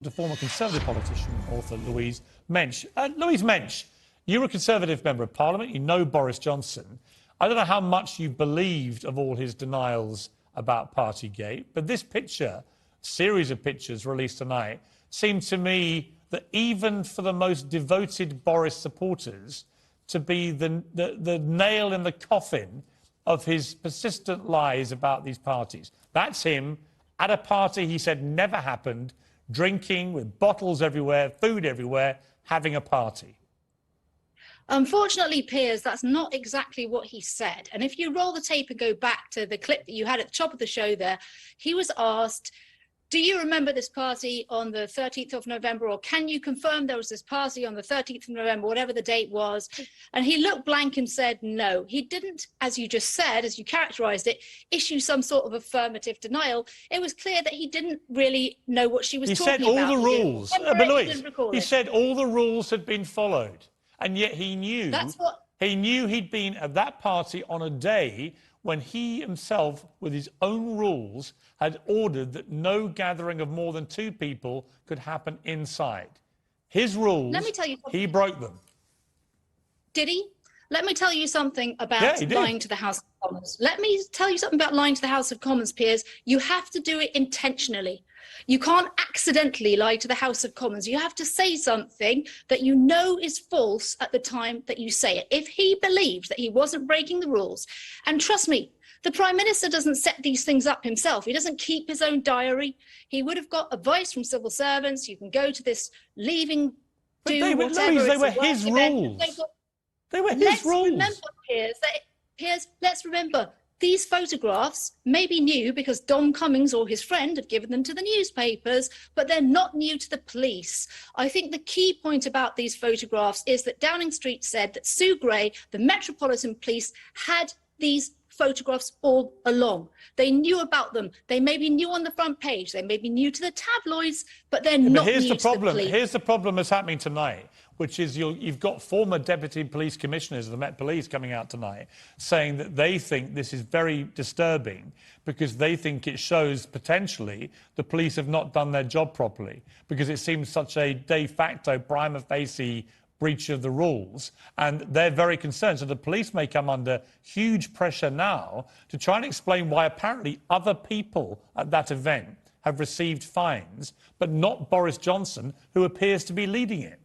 to former Conservative politician, author Louise Mensch. Louise Mensch, you're a Conservative Member of Parliament. You know Boris Johnson. I don't know how much you believed of all his denials about Partygate, but this picture, series of pictures released tonight, seemed to me that even for the most devoted Boris supporters, to be the nail in the coffin of his persistent lies about these parties. That's him at a party he said never happened, drinking with bottles everywhere, food everywhere, having a party. Unfortunately, Piers, that's not exactly what he said. And if you roll the tape and go back to the clip that you had at the top of the show there, he was asked, do you remember this party on the 13th of November, or can you confirm there was this party on the 13th of November, whatever the date was? And he looked blank and said no. He didn't, as you just said, as you characterized it, issue some sort of affirmative denial. It was clear that he didn't really know what she was talking about. He said all the rules. But Louise, he said all the rules had been followed. And yet he knew, he'd been at that party on a day when he himself, with his own rules, had ordered that no gathering of more than 2 people could happen inside. His rules, let me tell you he broke them. Did he? Let me tell you something about lying to the House of Commons. Let me tell you something about lying to the House of Commons, Piers. You have to do it intentionally. You can't accidentally lie to the House of Commons. You have to say something that you know is false at the time that you say it. If he believed that he wasn't breaking the rules, and trust me, the Prime Minister doesn't set these things up himself. He doesn't keep his own diary. He would have got advice from civil servants. You can go to this leaving, do whatever. Louise, they were his rules. They were his rules. Remember, Piers, let's remember, these photographs may be new because Dom Cummings or his friend had given them to the newspapers, but they're not new to the police. I think the key point about these photographs is that Downing Street said that Sue Gray, the Metropolitan Police, had these photographs all along. They knew about them. They may be new on the front page. They may be new to the tabloids, but they're not new to the police. Here's the problem that's happening tonight, which is you've got former deputy police commissioners of the Met Police coming out tonight saying that they think this is very disturbing because they think it shows potentially the police have not done their job properly because it seems such a de facto prima facie breach of the rules, and they're very concerned. So the police may come under huge pressure now to try and explain why apparently other people at that event have received fines, but not Boris Johnson, who appears to be leading it.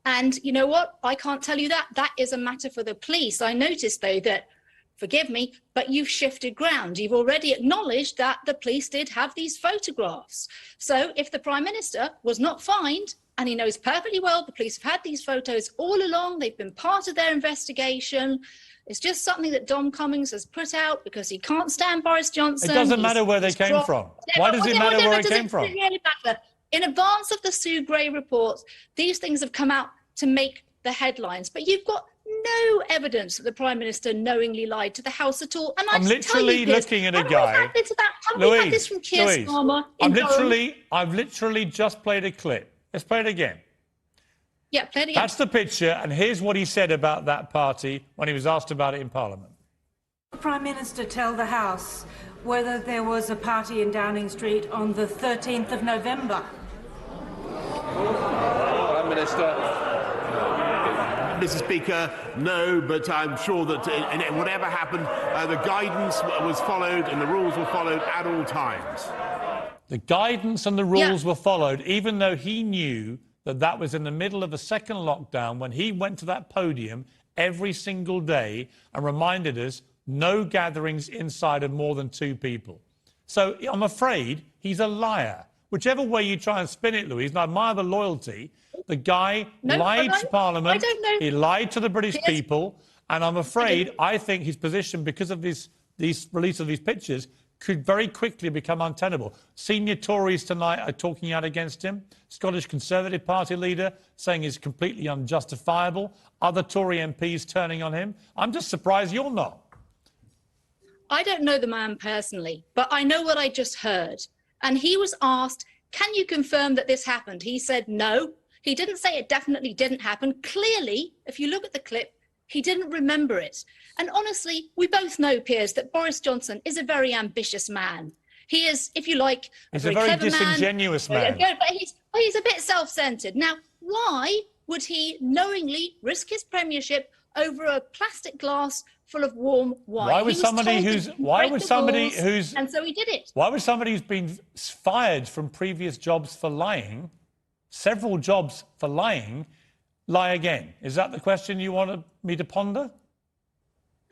And you know what? I can't tell you that. That is a matter for the police. I noticed, though, that, forgive me, but you've shifted ground. You've already acknowledged that the police did have these photographs. So if the Prime Minister was not fined, and he knows perfectly well the police have had these photos all along, they've been part of their investigation, it's just something that Dom Cummings has put out because he can't stand Boris Johnson. It doesn't matter where they came from. Why does it matter where it came from? In advance of the Sue Gray reports, these things have come out to make the headlines. But you've got no evidence that the Prime Minister knowingly lied to the House at all. And I'm literally looking at a guy. Louise, I've literally just played a clip. Let's play it again. Yeah, play it again. That's the picture, and here's what he said about that party when he was asked about it in Parliament. The Prime Minister tell the House whether there was a party in Downing Street on the 13th of November. Prime Minister. Mr. Speaker, no, but I'm sure that whatever happened, the guidance was followed and the rules were followed at all times. The guidance and the rules were followed, even though he knew that that was in the middle of a second lockdown when he went to that podium every single day and reminded us no gatherings inside of more than 2 people. So I'm afraid he's a liar. Whichever way you try and spin it, Louise, and I admire the loyalty, the guy lied to Parliament, he lied to the British people, and I'm afraid I think his position, because of this release of these pictures, could very quickly become untenable. Senior Tories tonight are talking out against him. Scottish Conservative Party leader saying he's completely unjustifiable. Other Tory MPs turning on him. I'm just surprised you're not. I don't know the man personally, but I know what I just heard. And he was asked, can you confirm that this happened? He said no. He didn't say it definitely didn't happen. Clearly, if you look at the clip, he didn't remember it. And honestly, we both know, Piers, that Boris Johnson is a very ambitious man. He is, if you like, he's a a very very clever disingenuous man. man. But he's a bit self-centered. Now, why would he knowingly risk his premiership over a plastic glass full of warm wine? Why would somebody who's and so he did it. Why would somebody who's been fired from previous jobs for lying, several jobs for lying, lie again? Is that the question you wanted me to ponder?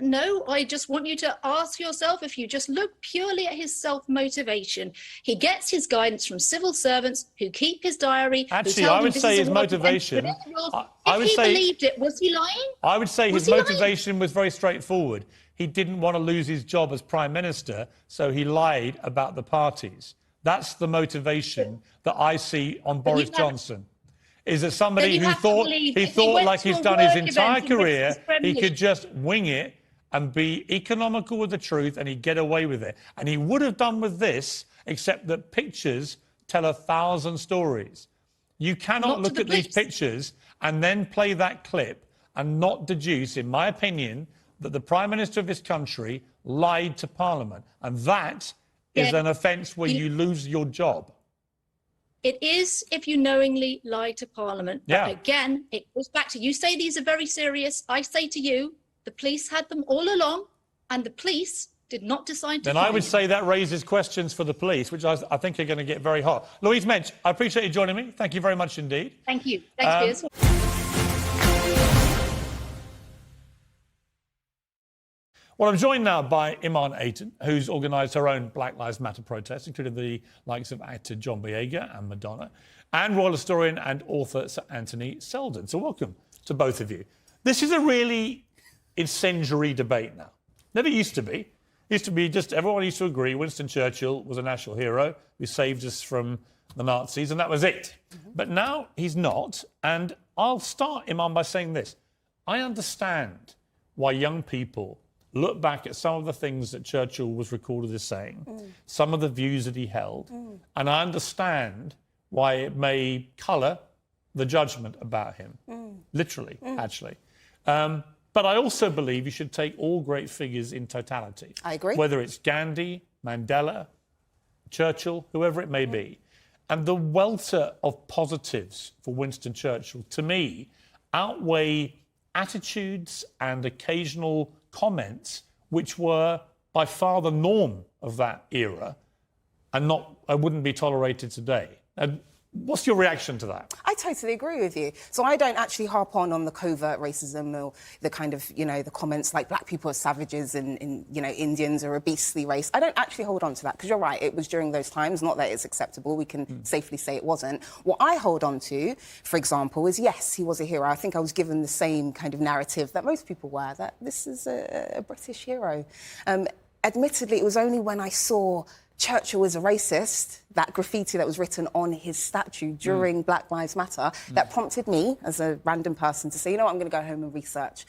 No, I just want you to ask yourself, if you just look purely at his self-motivation, he gets his guidance from civil servants who keep his diary. Actually, I would say his motivation... If he believed it, was he lying? I would say his motivation was very straightforward. He didn't want to lose his job as Prime Minister, so he lied about the parties. That's the motivation that I see on Boris Johnson. Is that somebody who thought like he's done his entire career, he could just wing it and be economical with the truth, and he'd get away with it. And he would have done with this, except that pictures tell 1,000 stories. You cannot look at these pictures and then play that clip and not deduce, in my opinion, that the Prime Minister of this country lied to Parliament. And that is an offence where you lose your job. It is if you knowingly lie to Parliament. But again, it goes back to, you say these are very serious. I say to you, the police had them all along, and the police did not decide to. Then I would say that raises questions for the police, which I think are going to get very hot. Louise Mensch, I appreciate you joining me. Thank you very much indeed. Thank you. Thanks, Piers. Well, I'm joined now by Iman Ayton, who's organised her own Black Lives Matter protests, including the likes of actor John Boyega and Madonna, and royal historian and author Sir Anthony Seldon. So welcome to both of you. This is a really incendiary debate now. Never used to be. It used to be just everyone used to agree Winston Churchill was a national hero who saved us from the Nazis, and that was it. But now he's not. And I'll start, Iman, by saying this. I understand why young people look back at some of the things that Churchill was recorded as saying, some of the views that he held, and I understand why it may colour the judgment about him, literally, actually. But I also believe you should take all great figures in totality. I agree. Whether it's Gandhi, Mandela, Churchill, whoever it may be. And the welter of positives for Winston Churchill, to me, outweigh attitudes and occasional comments which were by far the norm of that era and wouldn't be tolerated today. And what's your reaction to that? I totally agree with you. So I don't actually harp on the covert racism or the kind of, the comments like black people are savages and Indians are a beastly race. I don't actually hold on to that because you're right, it was during those times, not that it's acceptable. We can safely say it wasn't. What I hold on to, for example, is yes, he was a hero. I think I was given the same kind of narrative that most people were, that this is a British hero. Admittedly, it was only when I saw Churchill was a racist, that graffiti that was written on his statue during Black Lives Matter, that prompted me, as a random person, to say, you know what, I'm going to go home and research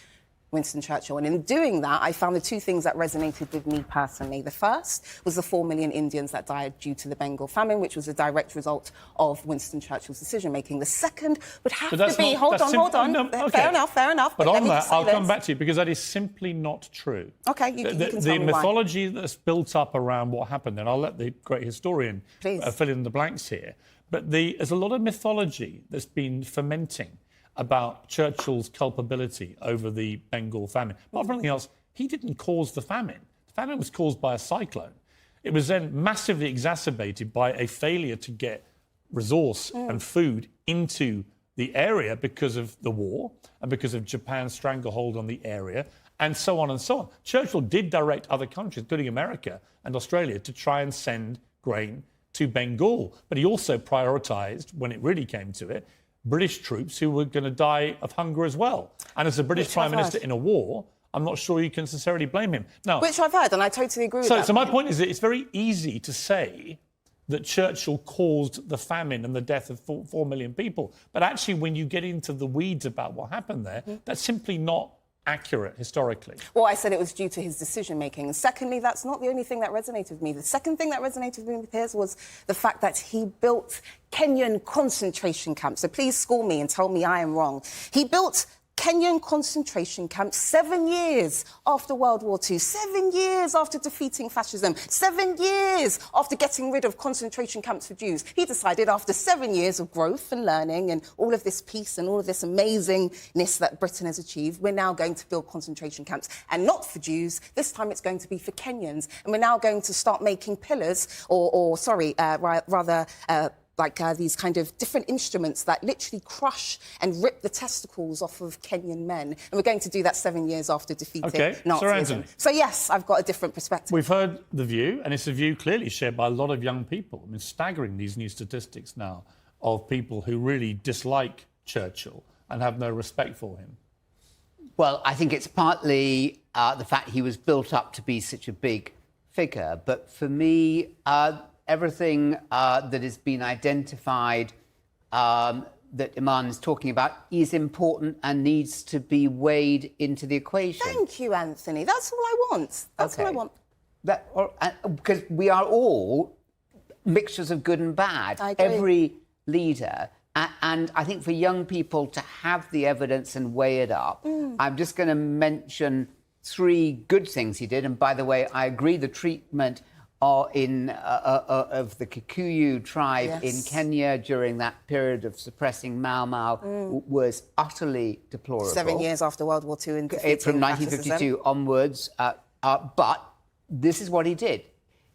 Winston Churchill. And in doing that, I found the two things that resonated with me personally. The first was the 4 million Indians that died due to the Bengal famine, which was a direct result of Winston Churchill's decision-making. The second would have to be... Hold on. No, okay. Fair enough. But on that, I'll come back to you, because that is simply not true. OK, you can tell me the mythology that's built up around what happened, and I'll let the great historian fill in the blanks here, but there's a lot of mythology that's been fermenting about Churchill's culpability over the Bengal famine. Apart from anything else, he didn't cause the famine. The famine was caused by a cyclone. It was then massively exacerbated by a failure to get resource and food into the area because of the war and because of Japan's stranglehold on the area, and so on and so on. Churchill did direct other countries, including America and Australia, to try and send grain to Bengal. But he also prioritised, when it really came to it, British troops who were going to die of hunger as well. And as a British Prime Minister in a war, I'm not sure you can necessarily blame him. Now, which I've heard, and I totally agree with that. So my point is that it's very easy to say that Churchill caused the famine and the death of 4 million people. But actually, when you get into the weeds about what happened there, that's simply not accurate historically. Well, I said it was due to his decision-making. And secondly, that's not the only thing that resonated with me. The second thing that resonated with me, Piers, was the fact that he built Kenyan concentration camps. So please school me and tell me I am wrong. He built Kenyan concentration camps 7 years after World War II, 7 years after defeating fascism, 7 years after getting rid of concentration camps for Jews. He decided after 7 years of growth and learning and all of this peace and all of this amazingness that Britain has achieved, we're now going to build concentration camps. And not for Jews, this time it's going to be for Kenyans. And we're now going to start making pillars, these kind of different instruments that literally crush and rip the testicles off of Kenyan men. And we're going to do that 7 years after defeating Nazism. So, yes, I've got a different perspective. We've heard the view, and it's a view clearly shared by a lot of young people. I mean, staggering, these new statistics now of people who really dislike Churchill and have no respect for him. Well, I think it's partly the fact he was built up to be such a big figure. But for me, everything that has been identified that Iman is talking about is important and needs to be weighed into the equation. Thank you, Anthony. That's all I want. That's all I want. Because we are all mixtures of good and bad. I agree. Every leader. And I think for young people to have the evidence and weigh it up, I'm just going to mention 3 good things he did. And by the way, I agree the treatment of the Kikuyu tribe in Kenya during that period of suppressing Mau Mau was utterly deplorable. 7 years after World War II. From 1952 onwards. But this is what he did.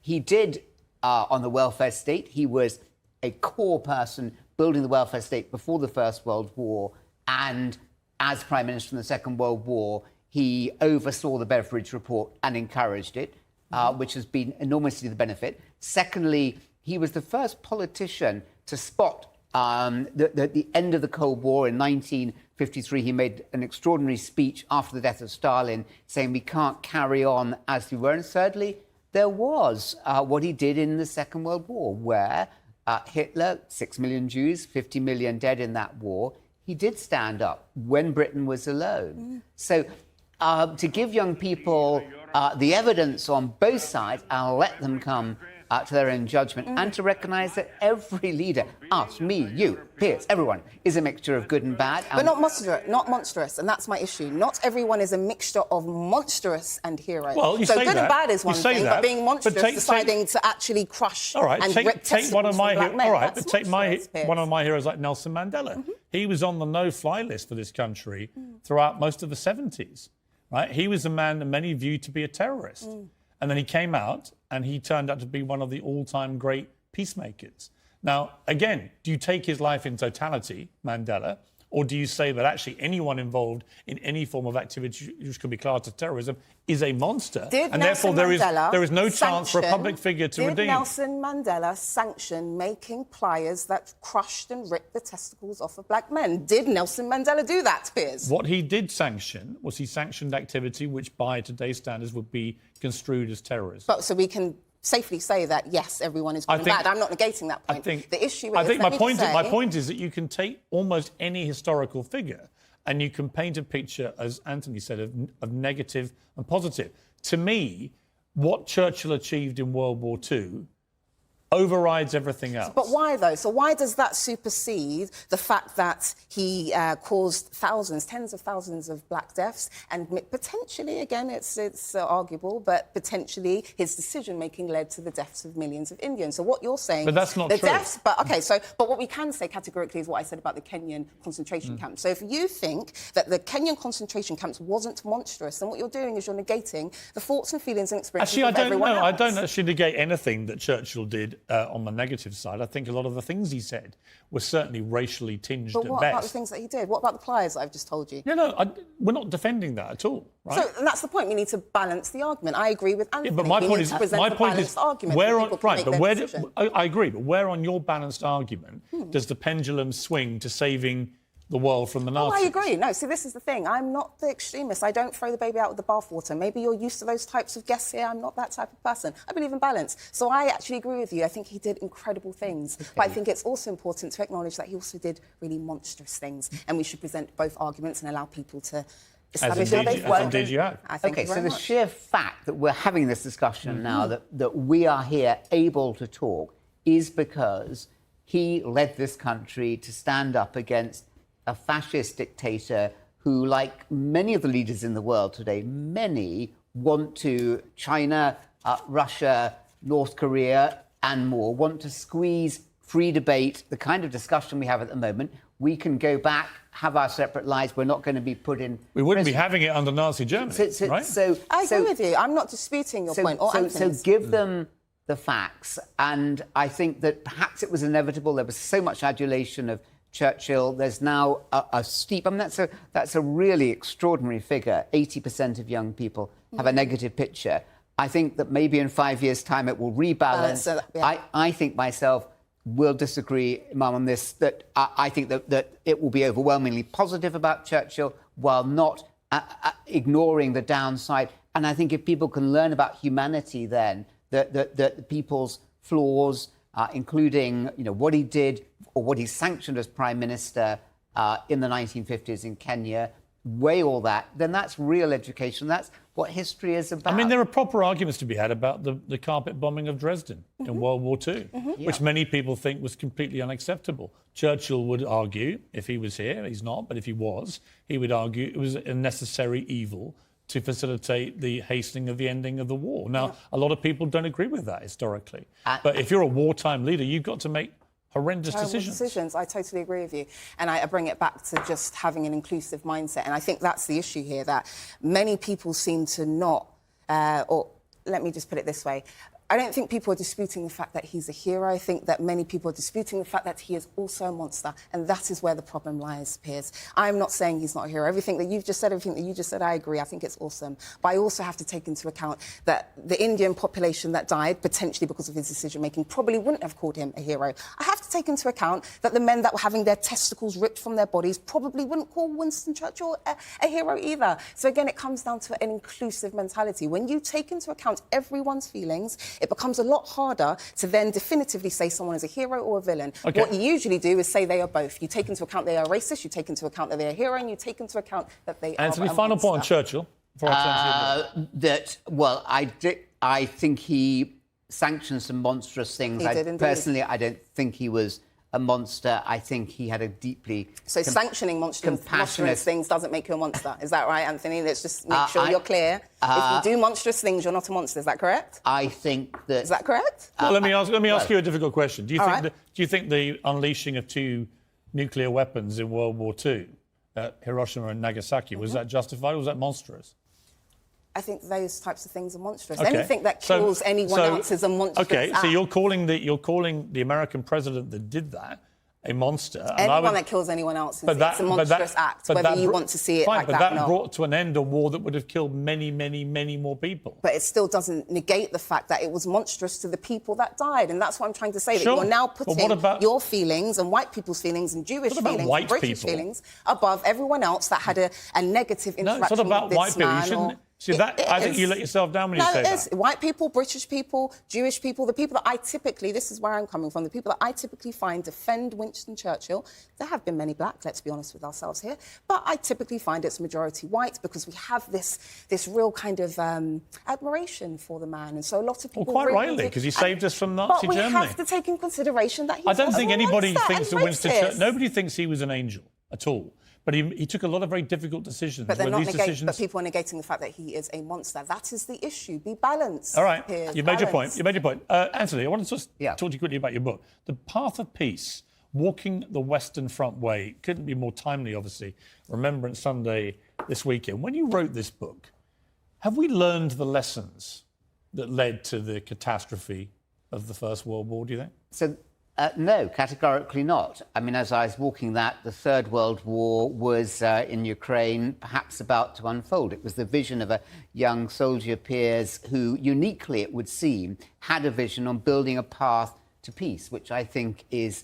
He did, on the welfare state, he was a core person building the welfare state before the First World War, and as Prime Minister in the Second World War, he oversaw the Beveridge Report and encouraged it. Which has been enormously to the benefit. Secondly, he was the first politician to spot the end of the Cold War. In 1953, he made an extraordinary speech after the death of Stalin, saying we can't carry on as we were. And thirdly, there was what he did in the Second World War, where Hitler, 6 million Jews, 50 million dead in that war, he did stand up when Britain was alone. So to give young people the evidence on both sides and let them come to their own judgment, and to recognise that every leader, us, me, you, Piers, everyone, is a mixture of good and bad. But not monstrous, and that's my issue. Not everyone is a mixture of monstrous and hero. Well, so good and bad is one thing, but being monstrous, deciding to actually crush and rip take one of my one of my heroes like Nelson Mandela. He was on the no-fly list for this country throughout most of the 70s. Right? He was a man that many viewed to be a terrorist. And then he came out and he turned out to be one of the all-time great peacemakers. Now, again, do you take his life in totality, Mandela, or do you say that actually anyone involved in any form of activity which could be classed as terrorism is a monster, and therefore there is no chance for a public figure to redeem? Did Nelson Mandela sanction making pliers that crushed and ripped the testicles off of black men? Did Nelson Mandela do that, Piers? What he did sanction was he sanctioned activity which by today's standards would be construed as terrorism. But so we can safely say that, yes, everyone is good and bad. I'm not negating that point. The issue is... My point is that you can take almost any historical figure and you can paint a picture, as Anthony said, of negative and positive. To me, what Churchill achieved in World War II overrides everything else. But why, though? So why does that supersede the fact that he caused tens of thousands of black deaths, and potentially, again, it's arguable, but potentially his decision-making led to the deaths of millions of Indians? So what you're saying... But that's not true. But what we can say categorically is what I said about the Kenyan concentration camps. So if you think that the Kenyan concentration camps wasn't monstrous, then what you're doing is you're negating the thoughts and feelings and experiences of everyone else. I don't actually negate anything that Churchill did on the negative side. I think a lot of the things he said were certainly racially tinged at best. But what about the things that he did? What about the pliers that I've just told you? We're not defending that at all, right? So, and that's the point. We need to balance the argument. I agree with Anthony. Yeah, but my point is, argument I agree, but where on your balanced argument does the pendulum swing to saving the world from the Nazis? I agree. No, see, this is the thing. I'm not the extremist. I don't throw the baby out with the bathwater. Maybe you're used to those types of guests here. I'm not that type of person. I believe in balance. So I actually agree with you. I think he did incredible things. Okay. But I think it's also important to acknowledge that he also did really monstrous things. And we should present both arguments and allow people to establish how they work. Indeed you have. Okay, so the sheer fact that we're having this discussion now, that we are here able to talk, is because he led this country to stand up against a fascist dictator who, like many of the leaders in the world today, many want to, China, Russia, North Korea, and more, want to squeeze free debate, the kind of discussion we have at the moment. We can go back, have our separate lives. We're not going to be put in. We wouldn't be having it under Nazi Germany, right? I agree with you. I'm not disputing your point. So give them the facts. And I think that perhaps it was inevitable. There was so much adulation of Churchill. There's now a steep... I mean, that's a really extraordinary figure. 80% of young people have a negative picture. I think that maybe in 5 years' time it will rebalance. I think myself will disagree, Imam, on this, that I think that it will be overwhelmingly positive about Churchill while not ignoring the downside. And I think if people can learn about humanity then, that people's flaws, including what he did or what he sanctioned as Prime Minister in the 1950s in Kenya, weigh all that, then that's real education. That's what history is about. I mean, there are proper arguments to be had about the carpet bombing of Dresden in World War II, which many people think was completely unacceptable. Churchill would argue, if he was here, he's not, but if he was, he would argue it was a necessary evil to facilitate the hastening of the ending of the war. Now, a lot of people don't agree with that historically. But if you're a wartime leader, you've got to make horrendous decisions. I totally agree with you. And I bring it back to just having an inclusive mindset. And I think that's the issue here, that many people seem to not, or let me just put it this way. I don't think people are disputing the fact that he's a hero. I think that many people are disputing the fact that he is also a monster. And that is where the problem lies, Piers. I'm not saying he's not a hero. Everything that you've just said, I agree. I think it's awesome. But I also have to take into account that the Indian population that died, potentially because of his decision-making, probably wouldn't have called him a hero. I have to take into account that the men that were having their testicles ripped from their bodies probably wouldn't call Winston Churchill a hero either. So again, it comes down to an inclusive mentality. When you take into account everyone's feelings, it becomes a lot harder to then definitively say someone is a hero or a villain. Okay. What you usually do is say they are both. You take into account they are racist, you take into account that they're a hero, and you take into account that they are Anthony, final point on Churchill. I think he sanctioned some monstrous things. Personally, I don't think he was a monster. I think he had a deeply... So sanctioning monstrous things doesn't make you a monster. Is that right, Anthony? Let's just make sure you're clear. If you do monstrous things, you're not a monster. Is that correct? I think that... Is that correct? Well, let me ask you a difficult question. Do you think the unleashing of 2 nuclear weapons in World War II at Hiroshima and Nagasaki, was that justified or was that monstrous? I think those types of things are monstrous. Okay. Anything that kills anyone else is a monstrous act. So you're calling the American president that did that a monster. Anyone that kills anyone else is a monstrous act, whether you want to see it like that or not. But that brought to an end a war that would have killed many, many, many more people. But it still doesn't negate the fact that it was monstrous to the people that died. And that's what I'm trying to say, that you're now putting your feelings and white people's feelings and Jewish feelings and British feelings above everyone else that had a negative interaction with this man. No, it's not about white people. See, I think you let yourself down when you say that. No, it is. White people, British people, Jewish people, the people that I typically, this is where I'm coming from, the people that I typically find defend Winston Churchill. There have been many black, let's be honest with ourselves here, but I typically find it's majority white because we have this real kind of admiration for the man. And so a lot of people... Well, quite rightly, because he saved us from Nazi Germany. But we have to take in consideration that he's I don't think anybody thinks that Winston Churchill... Nobody thinks he was an angel at all. But he took a lot of very difficult decisions. But they're not but people are negating the fact that he is a monster. That is the issue. Be balanced. All right, you've made your point. Anthony, I wanted to just talk to you quickly about your book. The Path of Peace, Walking the Western Front Way. Couldn't be more timely, obviously. Remembrance Sunday this weekend. When you wrote this book, have we learned the lessons that led to the catastrophe of the First World War, do you think? So, no, categorically not. I mean, as I was walking that, the Third World War was in Ukraine, perhaps about to unfold. It was the vision of a young soldier, Piers, who uniquely, it would seem, had a vision on building a path to peace, which I think is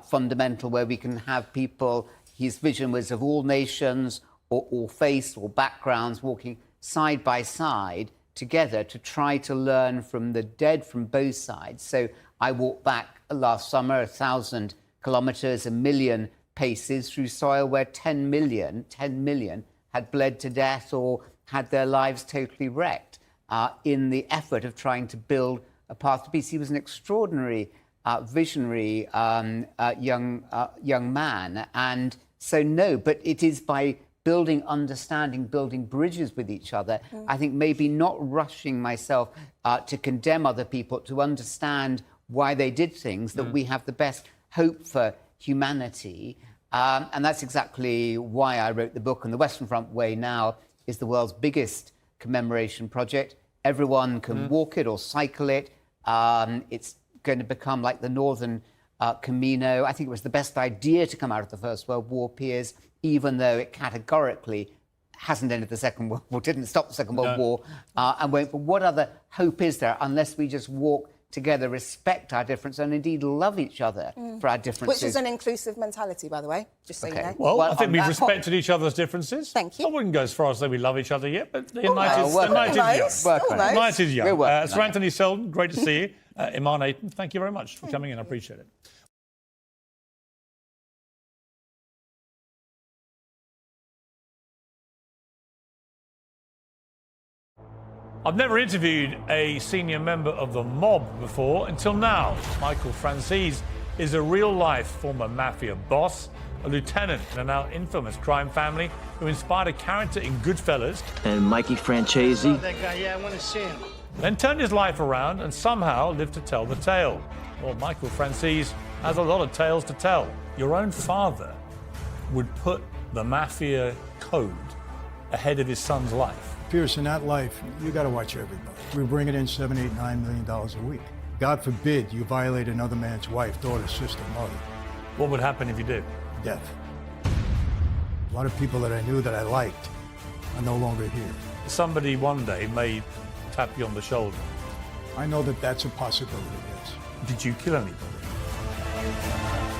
fundamental, where we can have people... His vision was of all nations or faiths or backgrounds walking side by side together to try to learn from the dead from both sides. So I walked back last summer 1,000 kilometres, 1 million paces through soil where 10 million had bled to death or had their lives totally wrecked in the effort of trying to build a path to peace. He was an extraordinary, visionary young man. And so, no, but it is by building understanding, building bridges with each other. I think maybe not rushing myself to condemn other people, to understand why they did things, that we have the best hope for humanity. And that's exactly why I wrote the book. And the Western Front Way now is the world's biggest commemoration project. Everyone can walk it or cycle it. It's going to become like the Northern Camino. I think it was the best idea to come out of the First World War, Piers, even though it categorically hasn't ended the Second World War, didn't stop the Second World War, and won't. But what other hope is there unless we just walk together, respect our difference, and indeed love each other for our differences? Which is an inclusive mentality, by the way, just so you know. Well, I think we've respected each other's differences. Thank you. I wouldn't go as far as say we love each other yet, but the Almost. night is young. The night is young. Sir Anthony Selden, great to see you. Iman Aiton, thank you very much for coming in. I appreciate it. I've never interviewed a senior member of the mob before until now. Michael Franzese is a real-life former mafia boss, a lieutenant in a now infamous crime family who inspired a character in Goodfellas. And Mikey Francesi. Oh, that guy, yeah, I want to see him. Then turned his life around and somehow lived to tell the tale. Well, Michael Franzese has a lot of tales to tell. Your own father would put the mafia code ahead of his son's life. Piers, in that life, you got to watch everybody. We bring it in $7, $8, $9 million a week. God forbid you violate another man's wife, daughter, sister, mother. What would happen if you did? Death. A lot of people that I knew that I liked are no longer here. Somebody one day may tap you on the shoulder. I know that that's a possibility, yes. Did you kill anybody?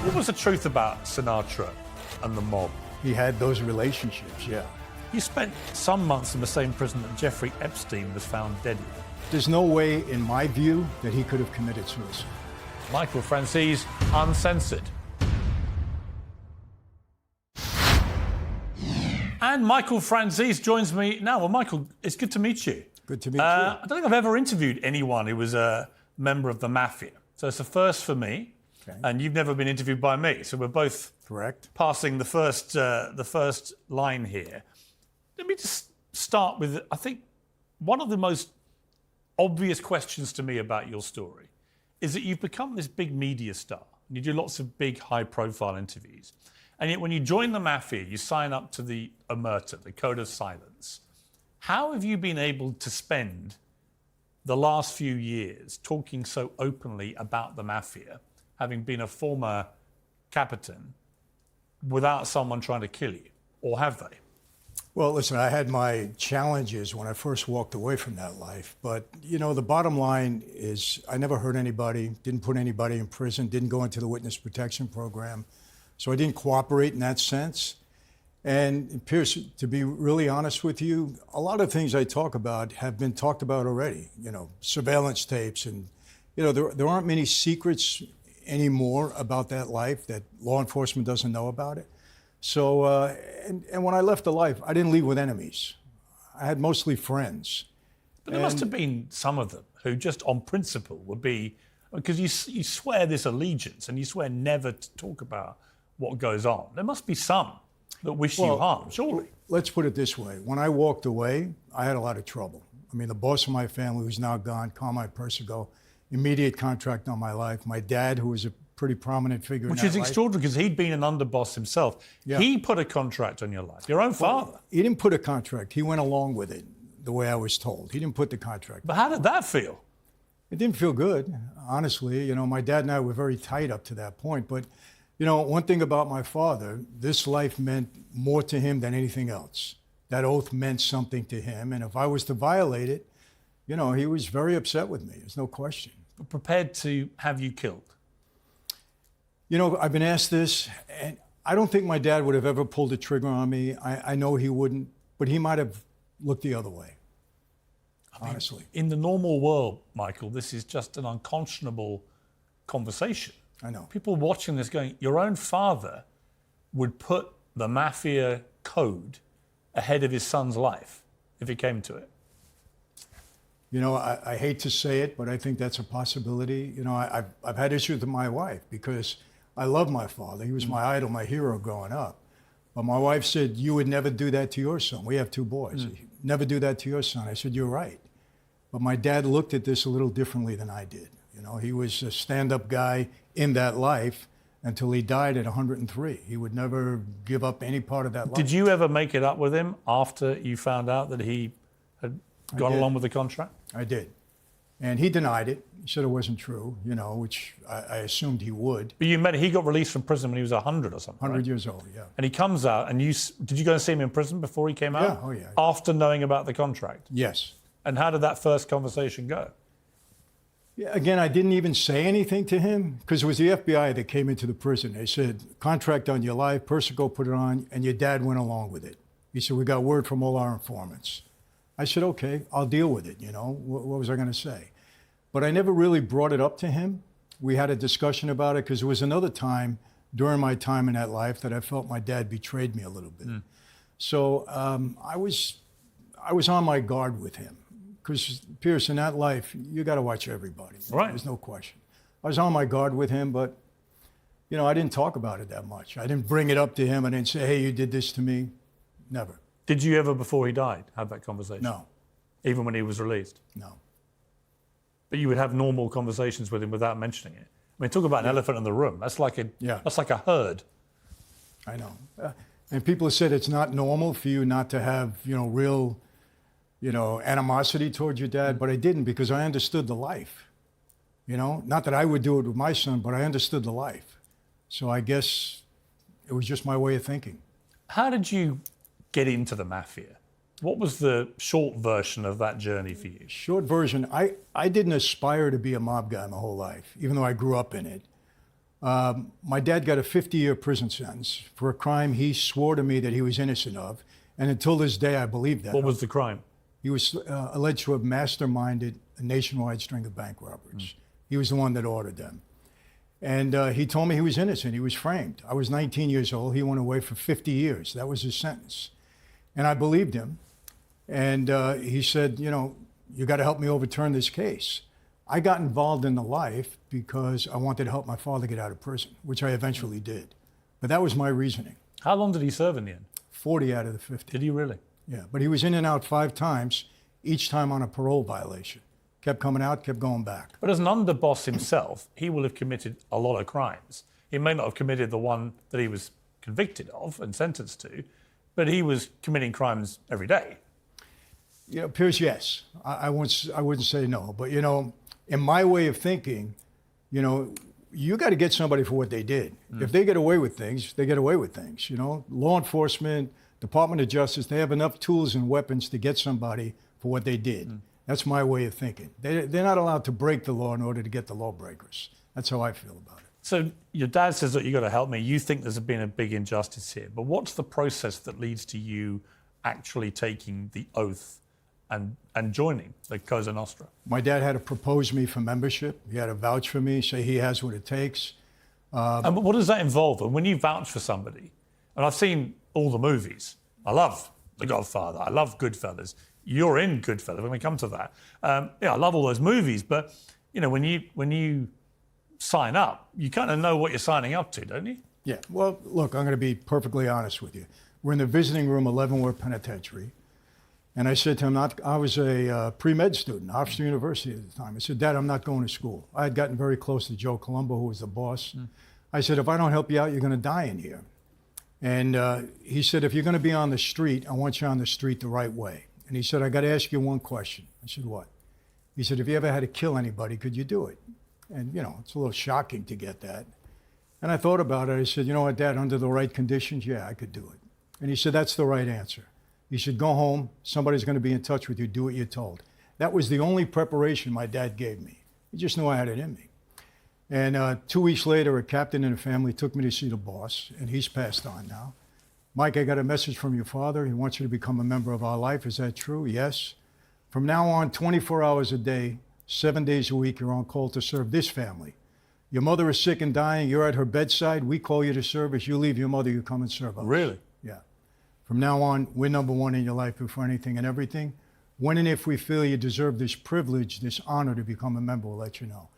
What was the truth about Sinatra and the mob? He had those relationships, yeah. You spent some months in the same prison that Jeffrey Epstein was found dead in. There's no way, in my view, that he could have committed suicide. Michael Franzese, uncensored. And Michael Franzese joins me now. Well, Michael, it's good to meet you. Good to meet you. I don't think I've ever interviewed anyone who was a member of the mafia. So it's a first for me. Okay. And you've never been interviewed by me. So we're both correct. Passing the first line here. Let me just start with, I think, one of the most obvious questions to me about your story is that you've become this big media star. And you do lots of big, high-profile interviews. And yet when you join the mafia, you sign up to the Omerta, the Code of Silence. How have you been able to spend the last few years talking so openly about the mafia, having been a former captain, without someone trying to kill you? Or have they? Well, listen, I had my challenges when I first walked away from that life. But, you know, the bottom line is I never hurt anybody, didn't put anybody in prison, didn't go into the witness protection program. So I didn't cooperate in that sense. And Piers, to be really honest with you, a lot of things I talk about have been talked about already. You know, surveillance tapes and, you know, there aren't many secrets anymore about that life that law enforcement doesn't know about it. So, and when I left the life, I didn't leave with enemies. I had mostly friends. But there must have been some of them who just on principle would be, because you swear this allegiance and you swear never to talk about what goes on. There must be some that wish you harm, surely. Let's put it this way. When I walked away, I had a lot of trouble. I mean, the boss of my family, who's now gone, Carmine Persico, immediate contract on my life. My dad, who was a pretty prominent figure Which in is that life. extraordinary because he'd been an underboss himself. Yeah. He put a contract on your life, your own father. Well, he didn't put a contract. He went along with it, the way I was told. He didn't put the contract. But how did that feel? It didn't feel good, honestly. You know, my dad and I were very tight up to that point. But, you know, one thing about my father, this life meant more to him than anything else. That oath meant something to him. And if I was to violate it, you know, he was very upset with me. There's no question. But prepared to have you killed? You know, I've been asked this, and I don't think my dad would have ever pulled a trigger on me. I know he wouldn't, but he might have looked the other way, honestly. In the normal world, Michael, this is just an unconscionable conversation. I know. People watching this going, your own father would put the mafia code ahead of his son's life if it came to it. You know, I hate to say it, but I think that's a possibility. You know, I've had issues with my wife because I love my father. He was my idol, my hero growing up. But my wife said, you would never do that to your son. We have 2 boys. Never do that to your son. I said, you're right. But my dad looked at this a little differently than I did. You know, he was a stand-up guy in that life until he died at 103. He would never give up any part of that life. Did you ever make it up with him after you found out that he had gone along with the contract? I did. And he denied it. He said it wasn't true, you know, which I assumed he would. But you met, he got released from prison when he was 100 or something, 100 right? years old, yeah. And he comes out, and did you go and see him in prison before he came out? Yeah, oh yeah. After knowing about the contract? Yes. And how did that first conversation go? Yeah, again, I didn't even say anything to him because it was the FBI that came into the prison. They said, contract on your life, Persico put it on, and your dad went along with it. He said, we got word from all our informants. I said, okay, I'll deal with it, you know. What was I going to say? But I never really brought it up to him. We had a discussion about it because there was another time during my time in that life that I felt my dad betrayed me a little bit. So I was on my guard with him. Because, Piers, in that life, you got to watch everybody. Right. There's no question. I was on my guard with him, but, you know, I didn't talk about it that much. I didn't bring it up to him. I didn't say, hey, you did this to me. Never. Did you ever, before he died, have that conversation? No. Even when he was released? No. But you would have normal conversations with him without mentioning it. I mean, talk about an elephant in the room. That's like a herd. I know. And people have said it's not normal for you not to have, you know, real, you know, animosity towards your dad, but I didn't because I understood the life. You know, not that I would do it with my son, but I understood the life. So I guess it was just my way of thinking. How did you get into the mafia? What was the short version of that journey for you? Short version, I didn't aspire to be a mob guy my whole life, even though I grew up in it. My dad got a 50-year prison sentence for a crime he swore to me that he was innocent of, and until this day I believe that. What was the crime? He was alleged to have masterminded a nationwide string of bank robberies. He was the one that ordered them. And he told me he was innocent. He was framed. I was 19 years old. He went away for 50 years. That was his sentence. And I believed him. And he said, you know, you got to help me overturn this case. I got involved in the life because I wanted to help my father get out of prison, which I eventually did. But that was my reasoning. How long did he serve in the end? 40 out of the 50. Did he really? Yeah, but he was in and out 5 times, each time on a parole violation. Kept coming out, kept going back. But as an underboss himself, he will have committed a lot of crimes. He may not have committed the one that he was convicted of and sentenced to, but he was committing crimes every day. You know, Piers, yes. I wouldn't say no. But, you know, in my way of thinking, you know, you got to get somebody for what they did. If they get away with things, they get away with things, you know. Law enforcement, Department of Justice, they have enough tools and weapons to get somebody for what they did. That's my way of thinking. They're not allowed to break the law in order to get the lawbreakers. That's how I feel about it. So your dad says that you got to help me. You think there's been a big injustice here. But what's the process that leads to you actually taking the oath and joining the Cosa Nostra? My dad had to propose me for membership. He had to vouch for me, say he has what it takes. And what does that involve? And when you vouch for somebody, and I've seen all the movies. I love The Godfather. I love Goodfellas. You're in Goodfellas when we come to that. Yeah, I love all those movies. But you know, when you sign up, you kind of know what you're signing up to, don't you? Yeah. Well, look, I'm going to be perfectly honest with you. We're in the visiting room, 11-Worth Penitentiary. And I said to him, I was a pre-med student, Oxford University at the time. I said, Dad, I'm not going to school. I had gotten very close to Joe Colombo, who was the boss. I said, if I don't help you out, you're going to die in here. And he said, if you're going to be on the street, I want you on the street the right way. And he said, I got to ask you one question. I said, what? He said, if you ever had to kill anybody, could you do it? And, you know, it's a little shocking to get that. And I thought about it. I said, you know what, Dad, under the right conditions, yeah, I could do it. And he said, that's the right answer. You should go home. Somebody's going to be in touch with you. Do what you're told. That was the only preparation my dad gave me. He just knew I had it in me. And 2 weeks later, a captain in the family took me to see the boss, and he's passed on now. Mike, I got a message from your father. He wants you to become a member of our life. Is that true? Yes. From now on, 24 hours a day, 7 days a week, you're on call to serve this family. Your mother is sick and dying. You're at her bedside. We call you to service. You leave your mother. You come and serve us. Really? Yeah. From now on, we're number one in your life before anything and everything. When and if we feel you deserve this privilege, this honor to become a member, we'll let you know.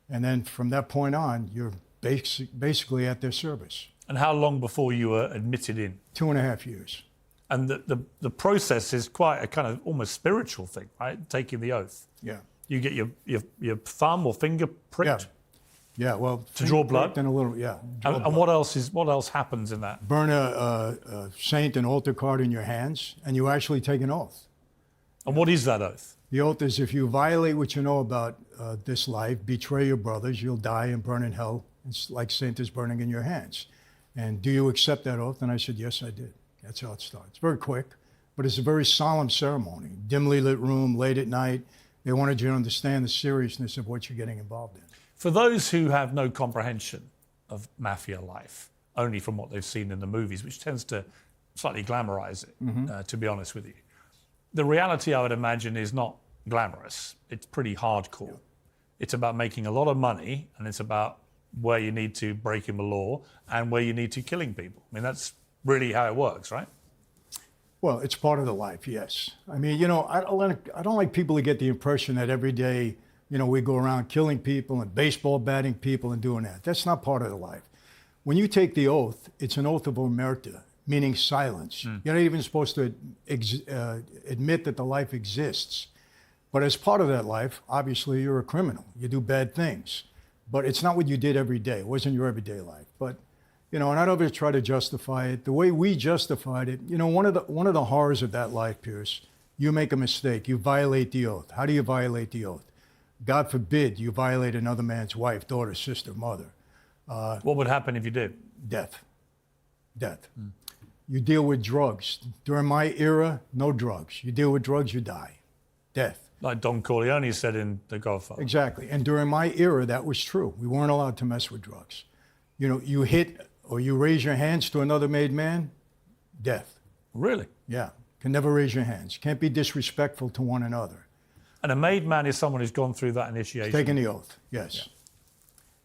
And then from that point on, you're basically at their service. And how long before you were admitted in? 2.5 years. And the process is quite a kind of almost spiritual thing, right? Taking the oath. Yeah. You get your thumb or finger pricked. Yeah, well, to draw blood. And a little, yeah. And what else happens in that? Burn a saint and altar card in your hands, and you actually take an oath. And what is that oath? The oath is if you violate what you know about this life, betray your brothers, you'll die and burn in hell. It's like Saint is burning in your hands. And do you accept that oath? And I said, yes, I did. That's how it starts. It's very quick, but it's a very solemn ceremony. Dimly lit room, late at night. They wanted you to understand the seriousness of what you're getting involved in. For those who have no comprehension of mafia life, only from what they've seen in the movies, which tends to slightly glamorize it, to be honest with you, the reality, I would imagine, is not glamorous. It's pretty hardcore. Yeah. It's about making a lot of money, and it's about where you need to breaking the law and where you need to killing people. I mean, that's really how it works, right? Well, it's part of the life, yes. I mean, you know, I don't like people to get the impression that every day, you know, we go around killing people and baseball batting people and doing that. That's not part of the life. When you take the oath, it's an oath of omerta, meaning silence. You're not even supposed to admit that the life exists. But as part of that life, obviously, you're a criminal. You do bad things. But it's not what you did every day. It wasn't your everyday life. But, you know, and I don't ever try to justify it. The way we justified it, you know, one of the horrors of that life, Piers, you make a mistake. You violate the oath. How do you violate the oath? God forbid you violate another man's wife, daughter, sister, mother. What would happen if you did? Death. Death. You deal with drugs. During my era, no drugs. You deal with drugs, you die. Death. Like Don Corleone said in The Godfather. Exactly. And during my era, that was true. We weren't allowed to mess with drugs. You know, you hit or you raise your hands to another made man, death. Really? Yeah. Can never raise your hands. Can't be disrespectful to one another. And a made man is someone who's gone through that initiation. Taking the oath, yes. Yeah.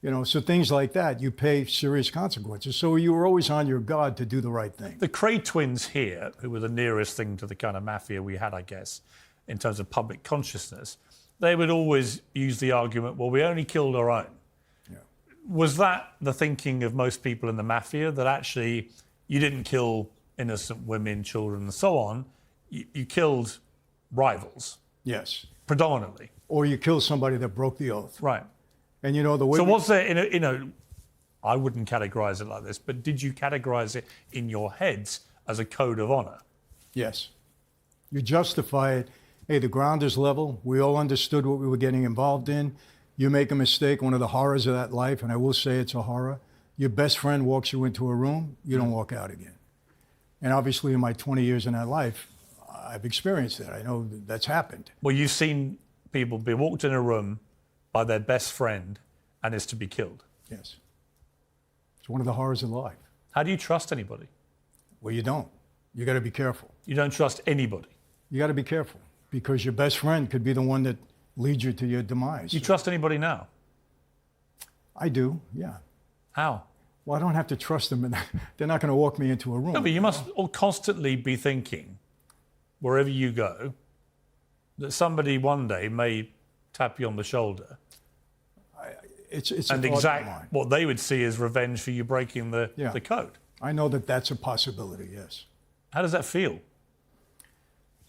You know, so things like that, you pay serious consequences. So you were always on your guard to do the right thing. The Cray twins here, who were the nearest thing to the kind of mafia we had, I guess, in terms of public consciousness, they would always use the argument, well, we only killed our own. Yeah. Was that the thinking of most people in the mafia, that actually you didn't kill innocent women, children, and so on, you killed rivals? Yes. Predominantly. Or you killed somebody that broke the oath. Right. And you know, the way... So was there, you know, I wouldn't categorise it like this, but did you categorise it in your heads as a code of honour? Yes. You justify it. Hey, the ground is level. We all understood what we were getting involved in. You make a mistake, one of the horrors of that life, and I will say it's a horror. Your best friend walks you into a room, you don't walk out again. And obviously in my 20 years in that life, I've experienced that. I know that's happened. Well, you've seen people be walked in a room by their best friend and is to be killed. Yes. It's one of the horrors of life. How do you trust anybody? Well, you don't. You got to be careful. You don't trust anybody? You got to be careful because your best friend could be the one that leads you to your demise. You trust anybody now? I do, yeah. How? Well, I don't have to trust them, and they're not going to walk me into a room. No, but you must all constantly be thinking, wherever you go, that somebody one day may tap you on the shoulder. It's and exact what they would see as revenge for you breaking the code. I know that that's a possibility, yes. How does that feel?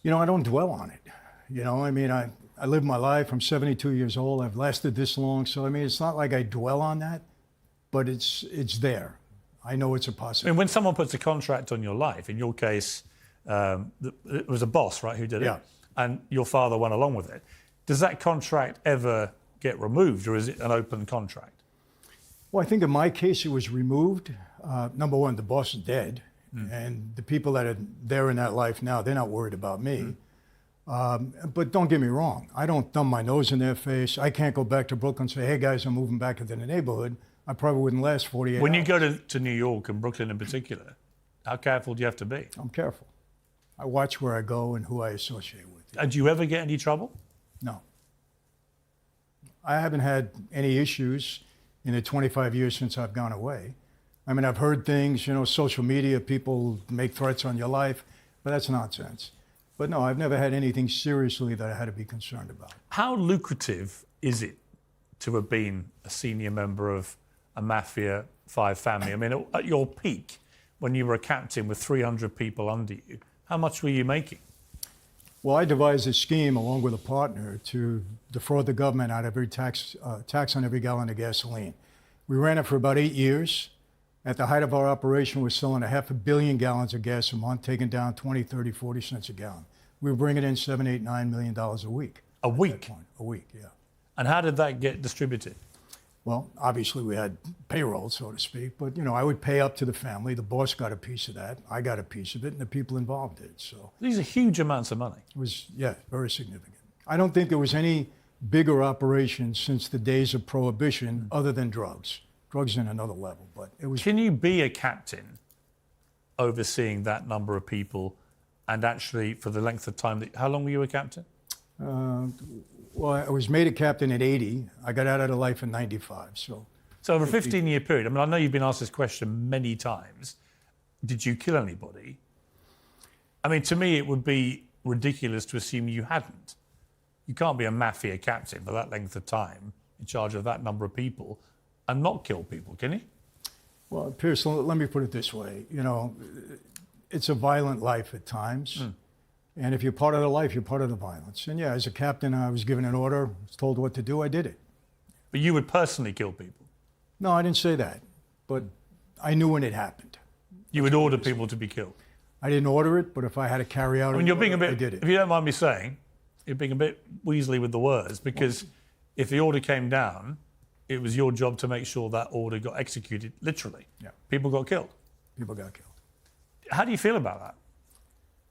You know, I don't dwell on it. You know, I mean, I live my life. I'm 72 years old. I've lasted this long. So, I mean, it's not like I dwell on that, but it's there. I know it's a possibility. I mean, when someone puts a contract on your life, in your case, it was a boss, right, who did it? Yeah. And your father went along with it. Does that contract ever get removed, or is it an open contract? Well, I think in my case, it was removed. Number one, the boss is dead. And the people that are there in that life now, they're not worried about me. But don't get me wrong. I don't thumb my nose in their face. I can't go back to Brooklyn and say, hey, guys, I'm moving back into the neighborhood. I probably wouldn't last 48 hours. When you go to New York and Brooklyn in particular, how careful do you have to be? I'm careful. I watch where I go and who I associate with. And do you ever get any trouble? No. I haven't had any issues in the 25 years since I've gone away. I mean, I've heard things, you know, social media, people make threats on your life, but that's nonsense. But no, I've never had anything seriously that I had to be concerned about. How lucrative is it to have been a senior member of a mafia 5 family. I mean, at your peak, when you were a captain with 300 people under you, how much were you making? Well, I devised a scheme along with a partner to defraud the government out of every tax on every gallon of gasoline. We ran it for about 8 years. At the height of our operation, we're selling 500 million gallons of gas a month, taking down 20, 30, 40 cents a gallon. We were bringing in $7, $8, $9 million a week. A week? A week, yeah. And how did that get distributed? Well, obviously we had payroll, so to speak, but I would pay up to the family. The boss got a piece of that. I got a piece of it, and the people involved did. So these are huge amounts of money. It was, yeah, very significant. I don't think there was any bigger operation since the days of prohibition other than drugs. Drugs in another level, but it was. Can you be a captain overseeing that number of people and actually for the length of time how long were you a captain? Well, I was made a captain at 80. I got out of the life in 95, so. So over a 15-year period, I mean, I know you've been asked this question many times. Did you kill anybody? I mean, to me, it would be ridiculous to assume you hadn't. You can't be a mafia captain for that length of time in charge of that number of people and not kill people, can you? Well, Piers, let me put it this way. It's a violent life at times. And if you're part of the life, you're part of the violence. And yeah, as a captain, I was given an order, was told what to do, I did it. But you would personally kill people? No, I didn't say that. But I knew when it happened. You would order people to be killed? I didn't order it, but if I had to carry out I mean, you're being a bit, I did it. If you don't mind me saying, you're being a bit weaselly with the words, because if the order came down, it was your job to make sure that order got executed, literally. Yeah. People got killed. People got killed. How do you feel about that?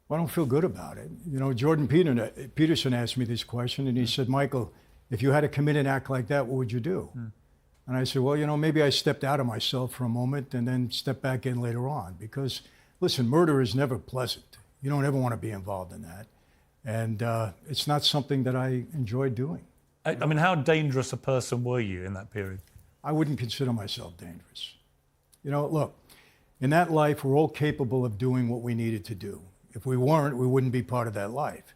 Well, I don't feel good about it. Jordan Peterson asked me this question, and he said, Michael, if you had to commit an act like that, what would you do? And I said, well, maybe I stepped out of myself for a moment and then stepped back in later on. Because, listen, murder is never pleasant. You don't ever want to be involved in that. And it's not something that I enjoyed doing. I mean, how dangerous a person were you in that period? I wouldn't consider myself dangerous. Look, in that life, we're all capable of doing what we needed to do. If we weren't, we wouldn't be part of that life.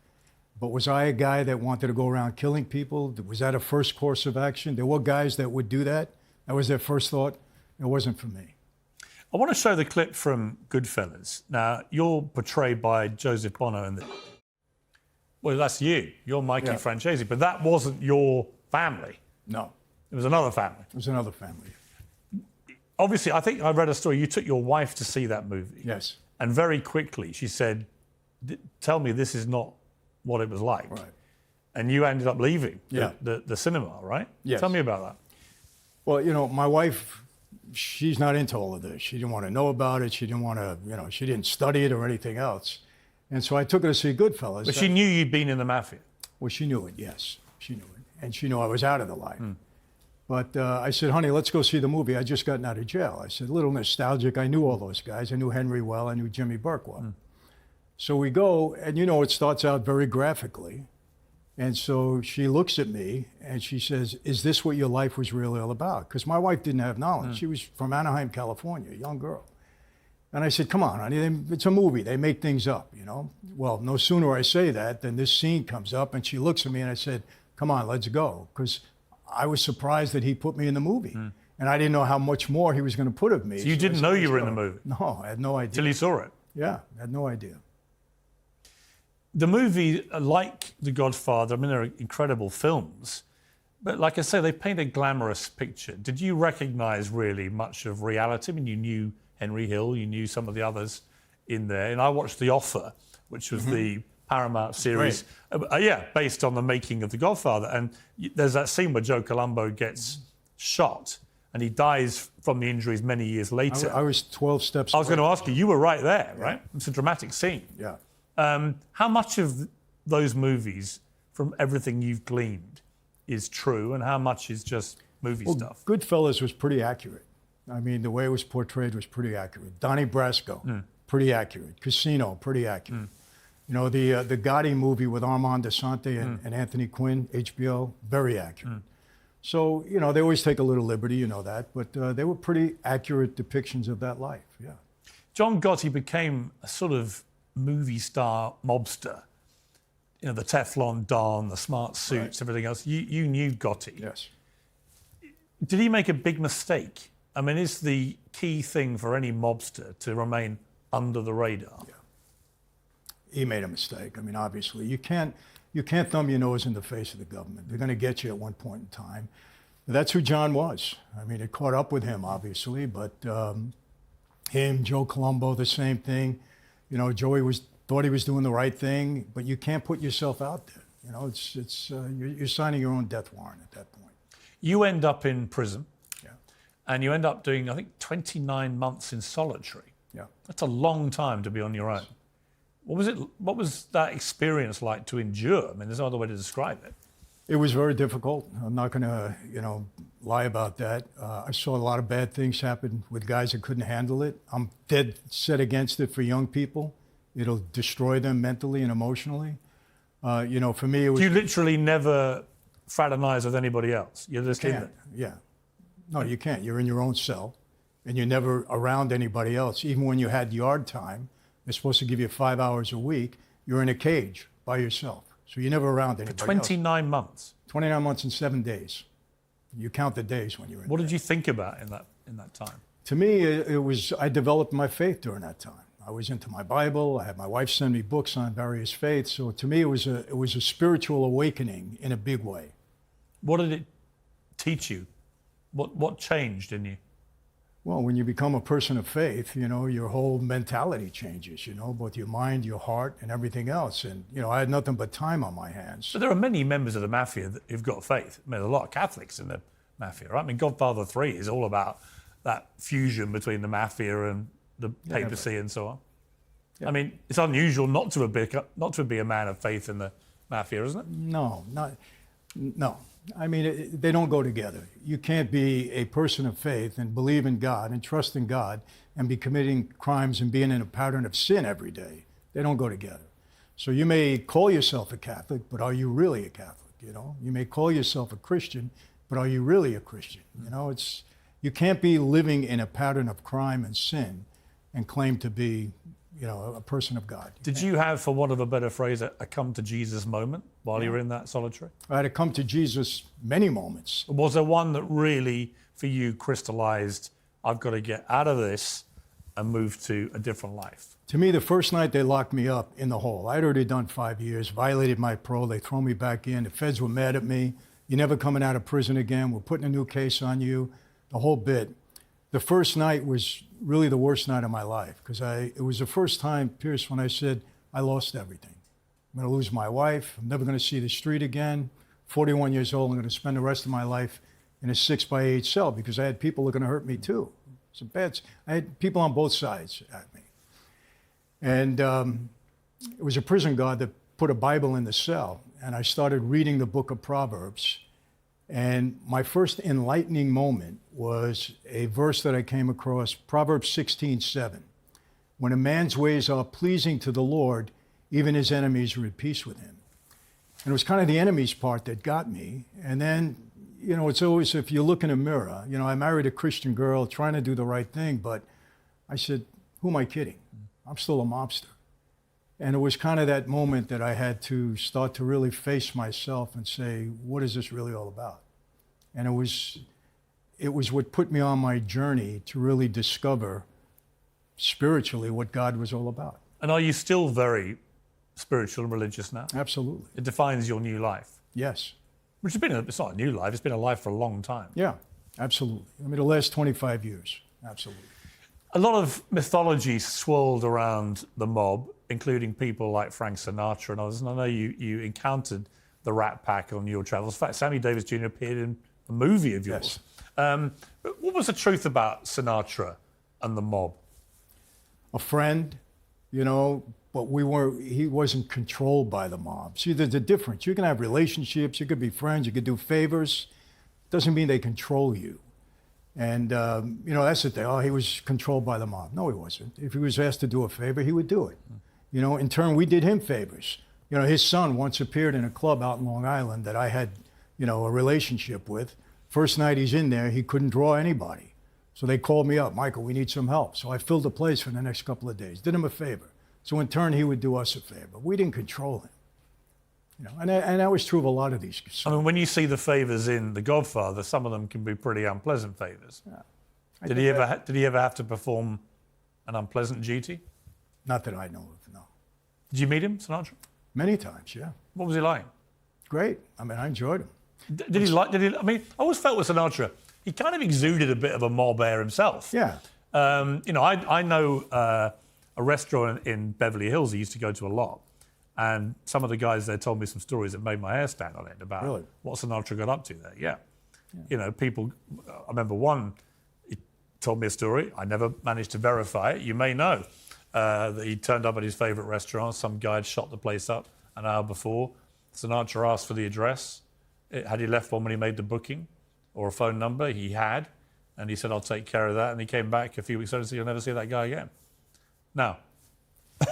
But was I a guy that wanted to go around killing people? Was that a first course of action? There were guys that would do that. That was their first thought. It wasn't for me. I want to show the clip from Goodfellas. Now, you're portrayed by Joseph Bono in the... Well, that's you. You're Mikey Francesi, but that wasn't your family. No. It was another family. It was another family. Obviously, I think I read a story. You took your wife to see that movie. Yes. And very quickly, she said, tell me this is not what it was like. Right. And you ended up leaving the cinema, right? Yes. Tell me about that. Well, my wife, she's not into all of this. She didn't want to know about it. She didn't want to, she didn't study it or anything else. And so I took her to see Goodfellas. But she knew you'd been in the mafia. Well, she knew it, yes. She knew it. And she knew I was out of the life. But I said, honey, let's go see the movie. I just gotten out of jail. I said, a little nostalgic. I knew all those guys. I knew Henry well. I knew Jimmy Burke well. So we go, and it starts out very graphically. And so she looks at me and she says, is this what your life was really all about? Because my wife didn't have knowledge. She was from Anaheim, California, a young girl. And I said, come on, honey, it's a movie. They make things up, Well, no sooner I say that than this scene comes up and she looks at me and I said, come on, let's go. Because I was surprised that he put me in the movie. And I didn't know how much more he was going to put of me. So you didn't know you were in the movie? No, I had no idea. Till you saw it? Yeah, I had no idea. The movie, like The Godfather, I mean, they're incredible films. But like I say, they paint a glamorous picture. Did you recognise really much of reality? I mean, you knew Henry Hill, you knew some of the others in there. And I watched The Offer, which was the Paramount series, based on the making of The Godfather. And there's that scene where Joe Colombo gets shot and he dies from the injuries many years later. I was 12 steps I was going to ask you were right there, right? It's a dramatic scene. Yeah. How much of those movies, from everything you've gleaned, is true and how much is just movie stuff? Goodfellas was pretty accurate. I mean, the way it was portrayed was pretty accurate. Donnie Brasco, pretty accurate. Casino, pretty accurate. The Gotti movie with Armand Desante and Anthony Quinn, HBO, very accurate. So, they always take a little liberty, you know that, but they were pretty accurate depictions of that life, yeah. John Gotti became a sort of movie star mobster. The Teflon Don, the smart suits, everything else. You knew Gotti. Yes. Did he make a big mistake I mean, is the key thing for any mobster to remain under the radar? Yeah. He made a mistake. I mean, obviously, you can't thumb your nose in the face of the government. They're going to get you at one point in time. But that's who John was. I mean, it caught up with him, obviously, but him, Joe Colombo, the same thing. You know, Joey thought he was doing the right thing, but you can't put yourself out there. You know, you're signing your own death warrant at that point. You end up in prison. Yeah. And you end up doing, I think, 29 months in solitary. Yeah. That's a long time to be on your own. What was that experience like to endure? I mean, there's no other way to describe it. It was very difficult. I'm not going to, lie about that. I saw a lot of bad things happen with guys that couldn't handle it. I'm dead set against it for young people. It'll destroy them mentally and emotionally. For me, it was... You literally never fraternize with anybody else. You're just in it. Yeah. No, you can't. You're in your own cell, and you're never around anybody else. Even when you had yard time, they're supposed to give you 5 hours a week. You're in a cage by yourself. So you're never around anybody For 29 months? 29 months and 7 days. You count the days when you're in What there. did you think about in that time? To me, I developed my faith during that time. I was into my Bible. I had my wife send me books on various faiths. So to me, it was a spiritual awakening in a big way. What did it teach you? What changed in you? Well, when you become a person of faith, your whole mentality changes, both your mind, your heart, and everything else. And, I had nothing but time on my hands. But there are many members of the mafia who've got faith. I mean, there are a lot of Catholics in the mafia, right? I mean, Godfather 3 is all about that fusion between the mafia and the papacy and so on. Yeah. I mean, it's unusual not to be a man of faith in the mafia, isn't it? No. I mean, they don't go together. You can't be a person of faith and believe in God and trust in God and be committing crimes and being in a pattern of sin every day. They don't go together. So you may call yourself a Catholic, but are you really a Catholic? You may call yourself a Christian, but are you really a Christian? You can't be living in a pattern of crime and sin and claim to be, a person of God. Did you have, for want of a better phrase, a come to Jesus moment while you were in that solitary? I had to come to Jesus many moments. Was there one that really, for you, crystallized, I've got to get out of this and move to a different life? To me, the first night they locked me up in the hole. I'd already done 5 years, violated my parole. They throw me back in. The feds were mad at me. You're never coming out of prison again. We're putting a new case on you, the whole bit. The first night was really the worst night of my life because it was the first time, Piers, when I said, I lost everything. I'm going to lose my wife. I'm never going to see the street again. 41 years old, I'm going to spend the rest of my life in a 6x8 cell because I had people that were going to hurt me too. I had people on both sides at me. And it was a prison guard that put a Bible in the cell, and I started reading the book of Proverbs. And my first enlightening moment was a verse that I came across, Proverbs 16:7. When a man's ways are pleasing to the Lord, even his enemies are at peace with him. And it was kind of the enemies part that got me. And then, it's always, if you look in a mirror, I married a Christian girl trying to do the right thing, but I said, who am I kidding? I'm still a mobster. And it was kind of that moment that I had to start to really face myself and say, what is this really all about? And it was what put me on my journey to really discover spiritually what God was all about. And are you still very spiritual and religious now? Absolutely. It defines your new life? Yes. Which it's not a new life, it's been a life for a long time. Yeah, absolutely. I mean, the last 25 years, absolutely. A lot of mythology swirled around the mob, including people like Frank Sinatra and others. And I know you encountered the Rat Pack on your travels. In fact, Sammy Davis Jr. appeared in a movie of yours. Yes. But what was the truth about Sinatra and the mob? A friend, but he wasn't controlled by the mob. See, there's a difference. You can have relationships, you could be friends, you could do favors. Doesn't mean they control you. And, that's the thing. Oh, he was controlled by the mob. No, he wasn't. If he was asked to do a favor, he would do it. In turn, we did him favors. His son once appeared in a club out in Long Island that I had, a relationship with. First night he's in there, he couldn't draw anybody. So they called me up, Michael, we need some help. So I filled the place for the next couple of days, did him a favor. So in turn, he would do us a favor. We didn't control him. And that was true of a lot of these. I mean, when you see the favors in The Godfather, some of them can be pretty unpleasant favors. Yeah. Did he ever have to perform an unpleasant duty? Not that I know of, no. Did you meet him, Sinatra? Many times, yeah. What was he like? Great. I mean, I enjoyed him. Did he? I mean, I always felt with Sinatra, he kind of exuded a bit of a mob air himself. Yeah. You know, I know a restaurant in Beverly Hills he used to go to a lot. And some of the guys there told me some stories that made my hair stand on end about what Sinatra got up to there. Yeah. You know, people, I remember one, he told me a story. I never managed to verify it. You may know that he turned up at his favourite restaurant. Some guy had shot the place up an hour before. Sinatra asked for the address. Had he left one when he made the booking or a phone number? He had. And he said, I'll take care of that. And he came back a few weeks later and said, you'll never see that guy again. Now,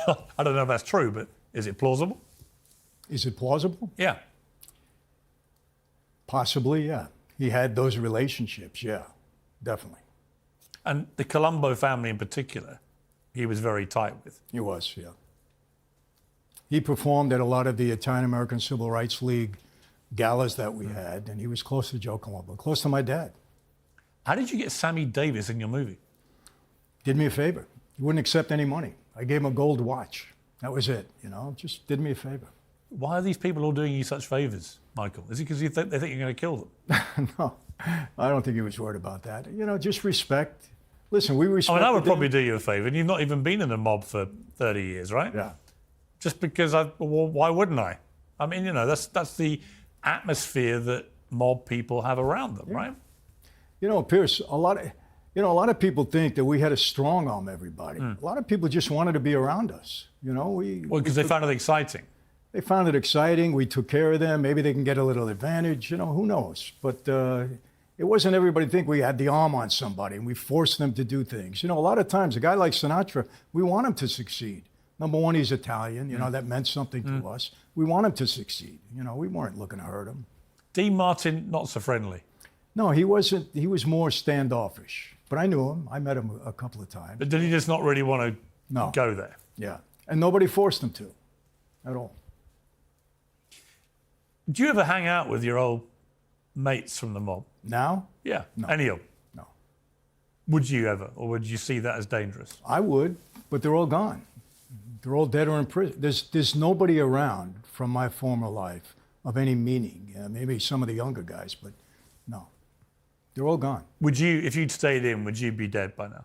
I don't know if that's true, but is it plausible? Is it plausible? Yeah. Possibly, yeah. He had those relationships, yeah, definitely. And the Colombo family in particular, he was very tight with. He was, yeah. He performed at a lot of the Italian-American Civil Rights League galas that we had, and he was close to Joe Colombo, close to my dad. How did you get Sammy Davis in your movie? Did me a favor. He wouldn't accept any money. I gave him a gold watch. That was it, you know, just did me a favor. Why are these people all doing you such favors, Michael? Is it because they think you're going to kill them? No, I don't think he was worried about that. You know, just respect. Listen, we respect. I mean, I would probably do you a favor, and you've not even been in a mob for 30 years, right? Yeah. Just because well, why wouldn't I? I mean, you know, that's the atmosphere that mob people have around them, right? You know, Piers, a lot of people think that we had to strong arm everybody. A lot of people just wanted to be around us. You know, well, because they found it exciting. They found it exciting. We took care of them. Maybe they can get a little advantage. You know, who knows? But it wasn't everybody think we had the arm on somebody and we forced them to do things. You know, a lot of times a guy like Sinatra, we want him to succeed. Number one, he's Italian. You know, that meant something to us. We want him to succeed. You know, we weren't looking to hurt him. Dean Martin, not so friendly. No, he wasn't. He was more standoffish. But I knew him. I met him a couple of times. But did he just not really want to go there? Yeah. And nobody forced him to at all. Do you ever hang out with your old mates from the mob? Now? Yeah. No. Any of them? No. Would you ever? Or would you see that as dangerous? I would, but they're all gone. They're all dead or in prison. There's nobody around from my former life of any meaning. Maybe some of the younger guys, but no. They're all gone. Would you, if you'd stayed in, would you be dead by now?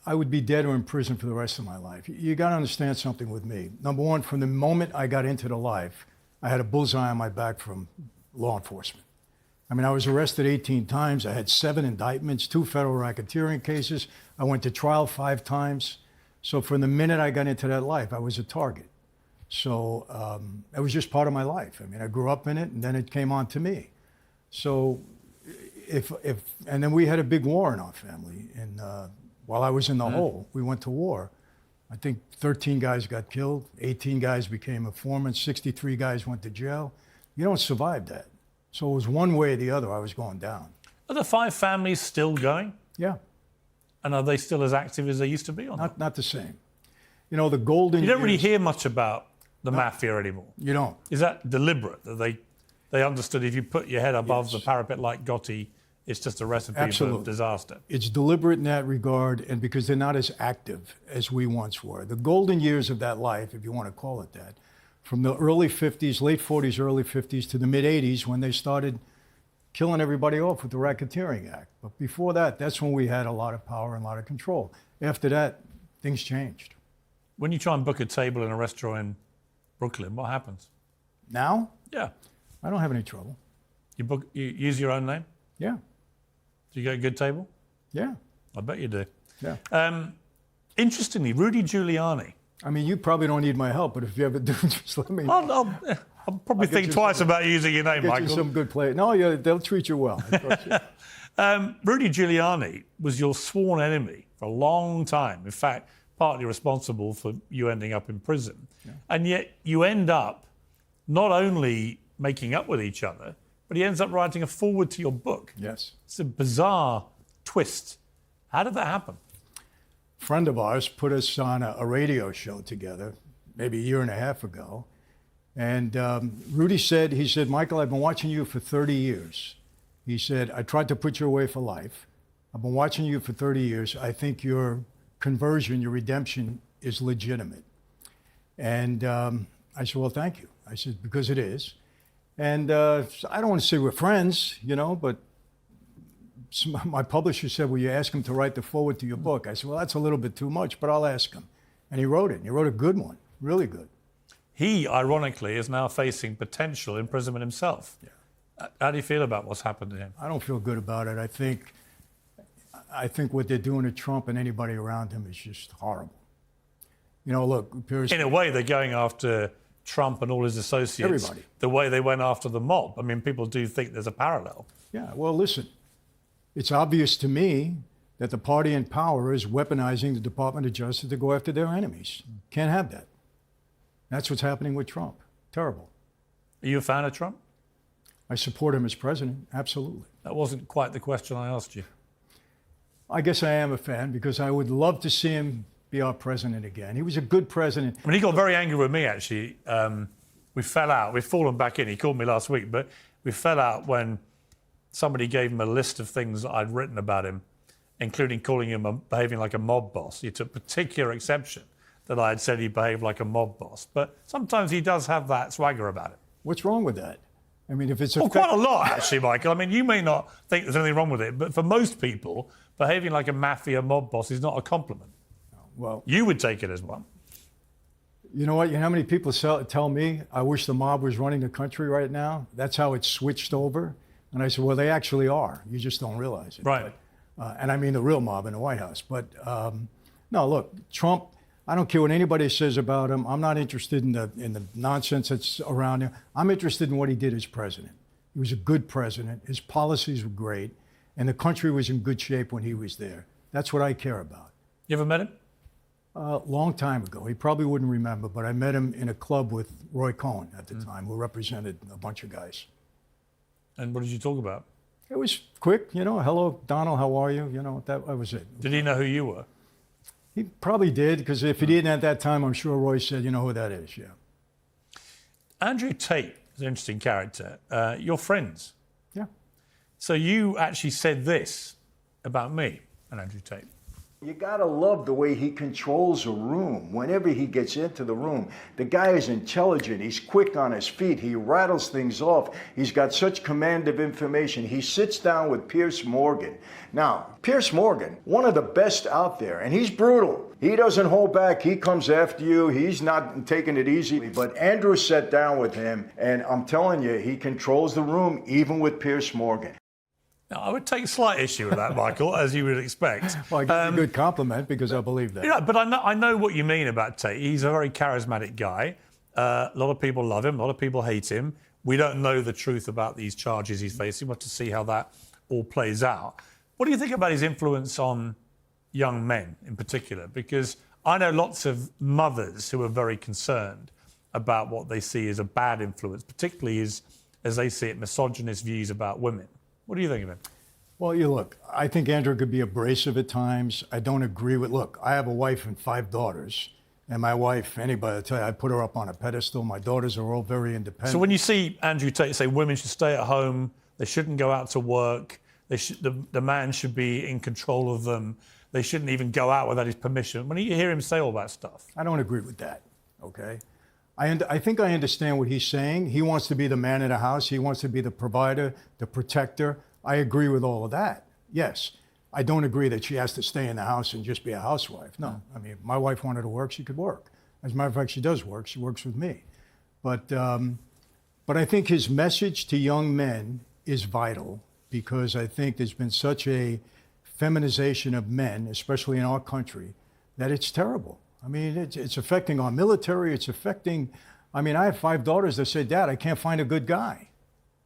I would be dead or in prison for the rest of my life. You got to understand something with me. Number one, from the moment I got into the life, I had a bullseye on my back from law enforcement. I mean, I was arrested 18 times. I had 7 indictments, 2 federal racketeering cases. I went to trial 5 times. So from the minute I got into that life, I was a target. So it was just part of my life. I mean, I grew up in it, and then it came on to me. So and then we had a big war in our family. And while I was in the hole, we went to war. I think 13 guys got killed, 18 guys became informants, 63 guys went to jail. You don't survive that. So it was one way or the other, I was going down. Are the 5 families still going? Yeah. And are they still as active as they used to be? Or not the same. You know, the golden You don't really years, hear much about the mafia anymore. You don't. Is that deliberate? That they understood if you put your head above the parapet like Gotti, it's just a recipe for disaster? It's deliberate in that regard, and because they're not as active as we once were. The golden years of that life, if you want to call it that, from the early 50s, late 40s, early 50s to the mid 80s, when they started killing everybody off with the Racketeering Act. But before that, that's when we had a lot of power and a lot of control. After that, things changed. When you try and book a table in a restaurant in Brooklyn, what happens? Now? Yeah. I don't have any trouble. You use your own name? Yeah. Do you get a good table? Yeah. I bet you do. Yeah. Interestingly, Rudy Giuliani. I mean, you probably don't need my help, but if you ever do, just let me know. I'll probably think twice about using your name, Michael. Get you some good play. No, yeah, they'll treat you well. Rudy Giuliani was your sworn enemy for a long time. In fact, partly responsible for you ending up in prison. Yeah. And yet you end up not only making up with each other, but he ends up writing a foreword to your book. Yes. It's a bizarre twist. How did that happen? A friend of ours put us on a radio show together, maybe a year and a half ago. And Rudy said, Michael, I've been watching you for 30 years. He said, I tried to put you away for life. I've been watching you for 30 years. I think your conversion, your redemption is legitimate. And I said, well, thank you. I said, because it is. And I don't want to say we're friends, you know, but my publisher said, will you ask him to write the foreword to your book? I said, well, that's a little bit too much, but I'll ask him. And he wrote it. And he wrote a good one, really good. He, ironically, is now facing potential imprisonment himself. Yeah. How do you feel about what's happened to him? I don't feel good about it. I think what they're doing to Trump and anybody around him is just horrible. You know, look, Piers... In a way, they're going after Trump and all his associates. Everybody. The way they went after the mob. I mean, people do think there's a parallel. Yeah, well, listen, it's obvious to me that the party in power is weaponizing the Department of Justice to go after their enemies. Can't have that. That's what's happening with Trump. Terrible. Are you a fan of Trump? I support him as president, absolutely. That wasn't quite the question I asked you. I guess I am a fan because I would love to see him be our president again. He was a good president. I mean, he got very angry with me, actually. We fell out. We've fallen back in. He called me last week, but we fell out when somebody gave him a list of things that I'd written about him, including calling him behaving like a mob boss. He took particular exception that I had said he behaved like a mob boss. But sometimes he does have that swagger about it. What's wrong with that? I mean, if it's quite a lot, actually, Michael. I mean, you may not think there's anything wrong with it, but for most people, behaving like a mafia mob boss is not a compliment. Well, you would take it as one. You know what? You know how many people tell me, I wish the mob was running the country right now? That's how it's switched over. And I said, well, they actually are. You just don't realize it. Right. But, and I mean the real mob in the White House. But no, look, Trump, I don't care what anybody says about him. I'm not interested in the nonsense that's around him. I'm interested in what he did as president. He was a good president. His policies were great. And the country was in good shape when he was there. That's what I care about. You ever met him? A long time ago. He probably wouldn't remember, but I met him in a club with Roy Cohn at the time, who represented a bunch of guys. And what did you talk about? It was quick, you know, hello, Donald, how are you? You know, that was it. Did he know who you were? He probably did, because if he didn't at that time, I'm sure Roy said, you know who that is, yeah. Andrew Tate is an interesting character. You're friends. Yeah. So you actually said this about me and Andrew Tate. You gotta love the way he controls a room. Whenever he gets into the room, the guy is intelligent. He's quick on his feet. He rattles things off. He's got such command of information. He sits down with Piers Morgan. Now, Piers Morgan, one of the best out there, and he's brutal. He doesn't hold back. He comes after you. He's not taking it easy. But Andrew sat down with him, and I'm telling you, he controls the room, even with Piers Morgan. Now, I would take slight issue with that, Michael, as you would expect. Well, I give you a good compliment because I believe that. Yeah, but I know what you mean about Tate. He's a very charismatic guy. A lot of people love him. A lot of people hate him. We don't know the truth about these charges he's facing. We'll have to see how that all plays out. What do you think about his influence on young men in particular? Because I know lots of mothers who are very concerned about what they see as a bad influence, particularly as they see it, misogynist views about women. What do you think of him? Well, you look, I think Andrew could be abrasive at times. I don't agree with, look, I have a wife and 5 daughters. And my wife, anybody will tell you, I put her up on a pedestal. My daughters are all very independent. So when you see Andrew Tate say women should stay at home, they shouldn't go out to work, the man should be in control of them, they shouldn't even go out without his permission. When you hear him say all that stuff. I don't agree with that, okay? I think I understand what he's saying. He wants to be the man of the house. He wants to be the provider, the protector. I agree with all of that, yes. I don't agree that she has to stay in the house and just be a housewife. No, I mean, if my wife wanted to work, she could work. As a matter of fact, she does work. She works with me. But I think his message to young men is vital because I think there's been such a feminization of men, especially in our country, that it's terrible. I mean, it's affecting our military. It's affecting, I mean, I have 5 daughters that say, Dad, I can't find a good guy,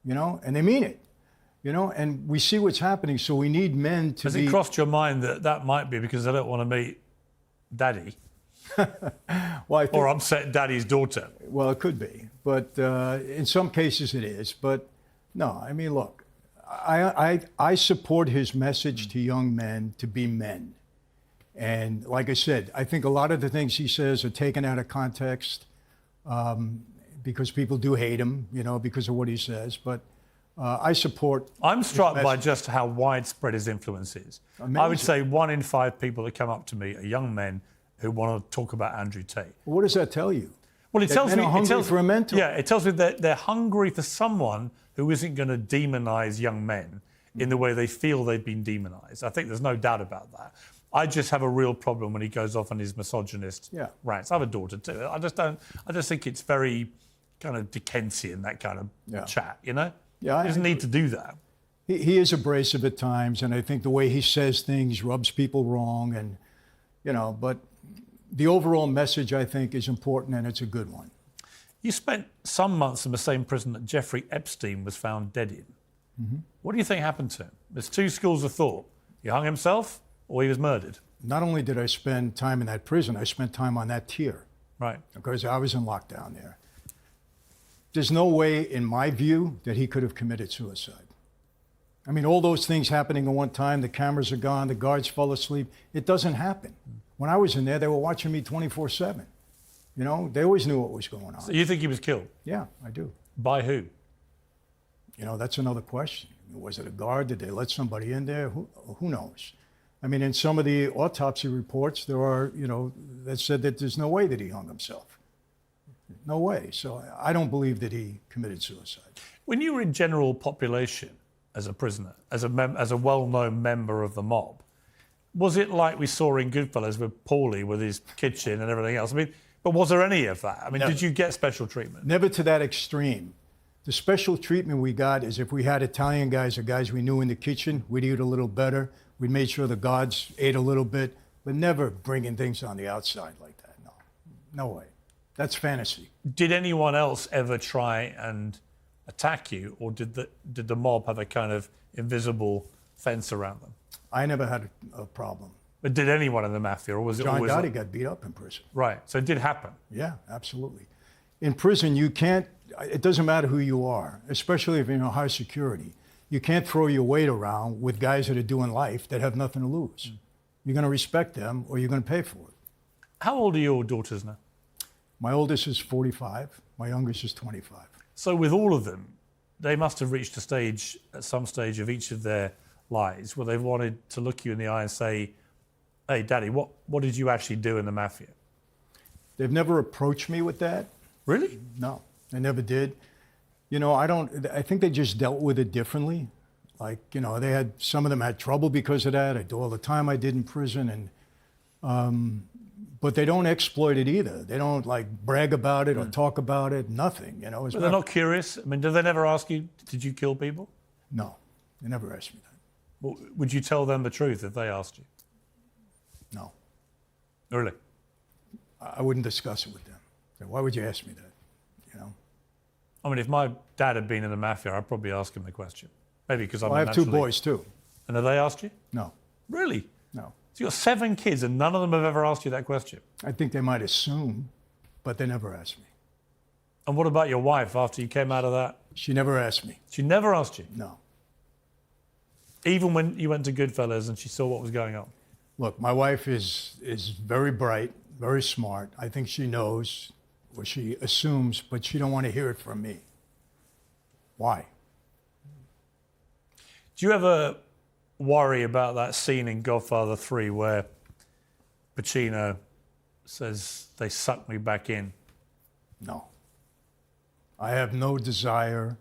you know, and they mean it, you know, and we see what's happening. So we need men to Has it crossed your mind that might be because they don't want to meet Daddy? Well, or upset Daddy's daughter? Well, it could be, but in some cases it is. But no, I mean, look, I support his message to young men to be men. And like I said, I think a lot of the things he says are taken out of context because people do hate him, you know, because of what he says. But I support. I'm struck by just how widespread his influence is. Amazing. I would say 1 in 5 people that come up to me are young men who want to talk about Andrew Tate. What does that tell you? Well, it tells men me are hungry for a mentor. Yeah, it tells me that they're hungry for someone who isn't going to demonise young men in the way they feel they've been demonised. I think there's no doubt about that. I just have a real problem when he goes off on his misogynist rants. I have a daughter too. I just think it's very kind of Dickensian, that kind of chat, you know? Yeah, he doesn't need to do that. He is abrasive at times, and I think the way he says things rubs people wrong, and, you know, but the overall message, I think, is important, and it's a good one. You spent some months in the same prison that Jeffrey Epstein was found dead in. Mm-hmm. What do you think happened to him? There's 2 schools of thought. He hung himself or he was murdered. Not only did I spend time in that prison, I spent time on that tier. Right. Because I was in lockdown there. There's no way, in my view, that he could have committed suicide. I mean, all those things happening at one time, the cameras are gone, the guards fell asleep. It doesn't happen. When I was in there, they were watching me 24/7. You know, they always knew what was going on. So you think he was killed? Yeah, I do. By who? You know, that's another question. Was it a guard? Did they let somebody in there? Who knows? I mean, in some of the autopsy reports, there are, you know, that said that there's no way that he hung himself. No way. So I don't believe that he committed suicide. When you were in general population as a prisoner, as a well-known member of the mob, was it like we saw in Goodfellas with Paulie with his kitchen and everything else? I mean, but was there any of that? I mean, did you get special treatment? Never to that extreme. The special treatment we got is if we had Italian guys or guys we knew in the kitchen, we'd eat a little better. We made sure the guards ate a little bit, but never bringing things on the outside like that. No, no way. That's fantasy. Did anyone else ever try and attack you, or did the mob have a kind of invisible fence around them? I never had a problem. But did anyone in the mafia, or was it John always... Gotti got beat up in prison. Right, so it did happen. Yeah, absolutely. In prison, you can't, it doesn't matter who you are, especially if you're in high security. You can't throw your weight around with guys that are doing life that have nothing to lose. You're going to respect them or you're going to pay for it. How old are your daughters now? My oldest is 45. My youngest is 25. So with all of them, they must have reached a stage, at some stage of each of their lives, where they've wanted to look you in the eye and say, hey, Daddy, what did you actually do in the mafia? They've never approached me with that. Really? No, they never did. You know, I think they just dealt with it differently. Like, you know, some of them had trouble because of that. I do all the time I did in prison, and but they don't exploit it either. They don't like brag about it or talk about it. Nothing, you know. But they're not curious. I mean, do they never ask you, did you kill people? No, they never asked me that. Well, would you tell them the truth if they asked you? No. Really? I wouldn't discuss it with them. Why would you ask me that? You know. I mean, if my dad had been in the mafia, I'd probably ask him the question. Maybe because I'm. Well, I have 2 boys too. And have they asked you? No. Really? No. So you've got 7 kids and none of them have ever asked you that question? I think they might assume, but they never asked me. And what about your wife after you came out of that? She never asked me. She never asked you? No. Even when you went to Goodfellas and she saw what was going on? Look, my wife is very bright, very smart. I think she knows, or she assumes, but she don't want to hear it from me. Why? Do you ever worry about that scene in Godfather 3 where Pacino says, they sucked me back in? No. I have no desire.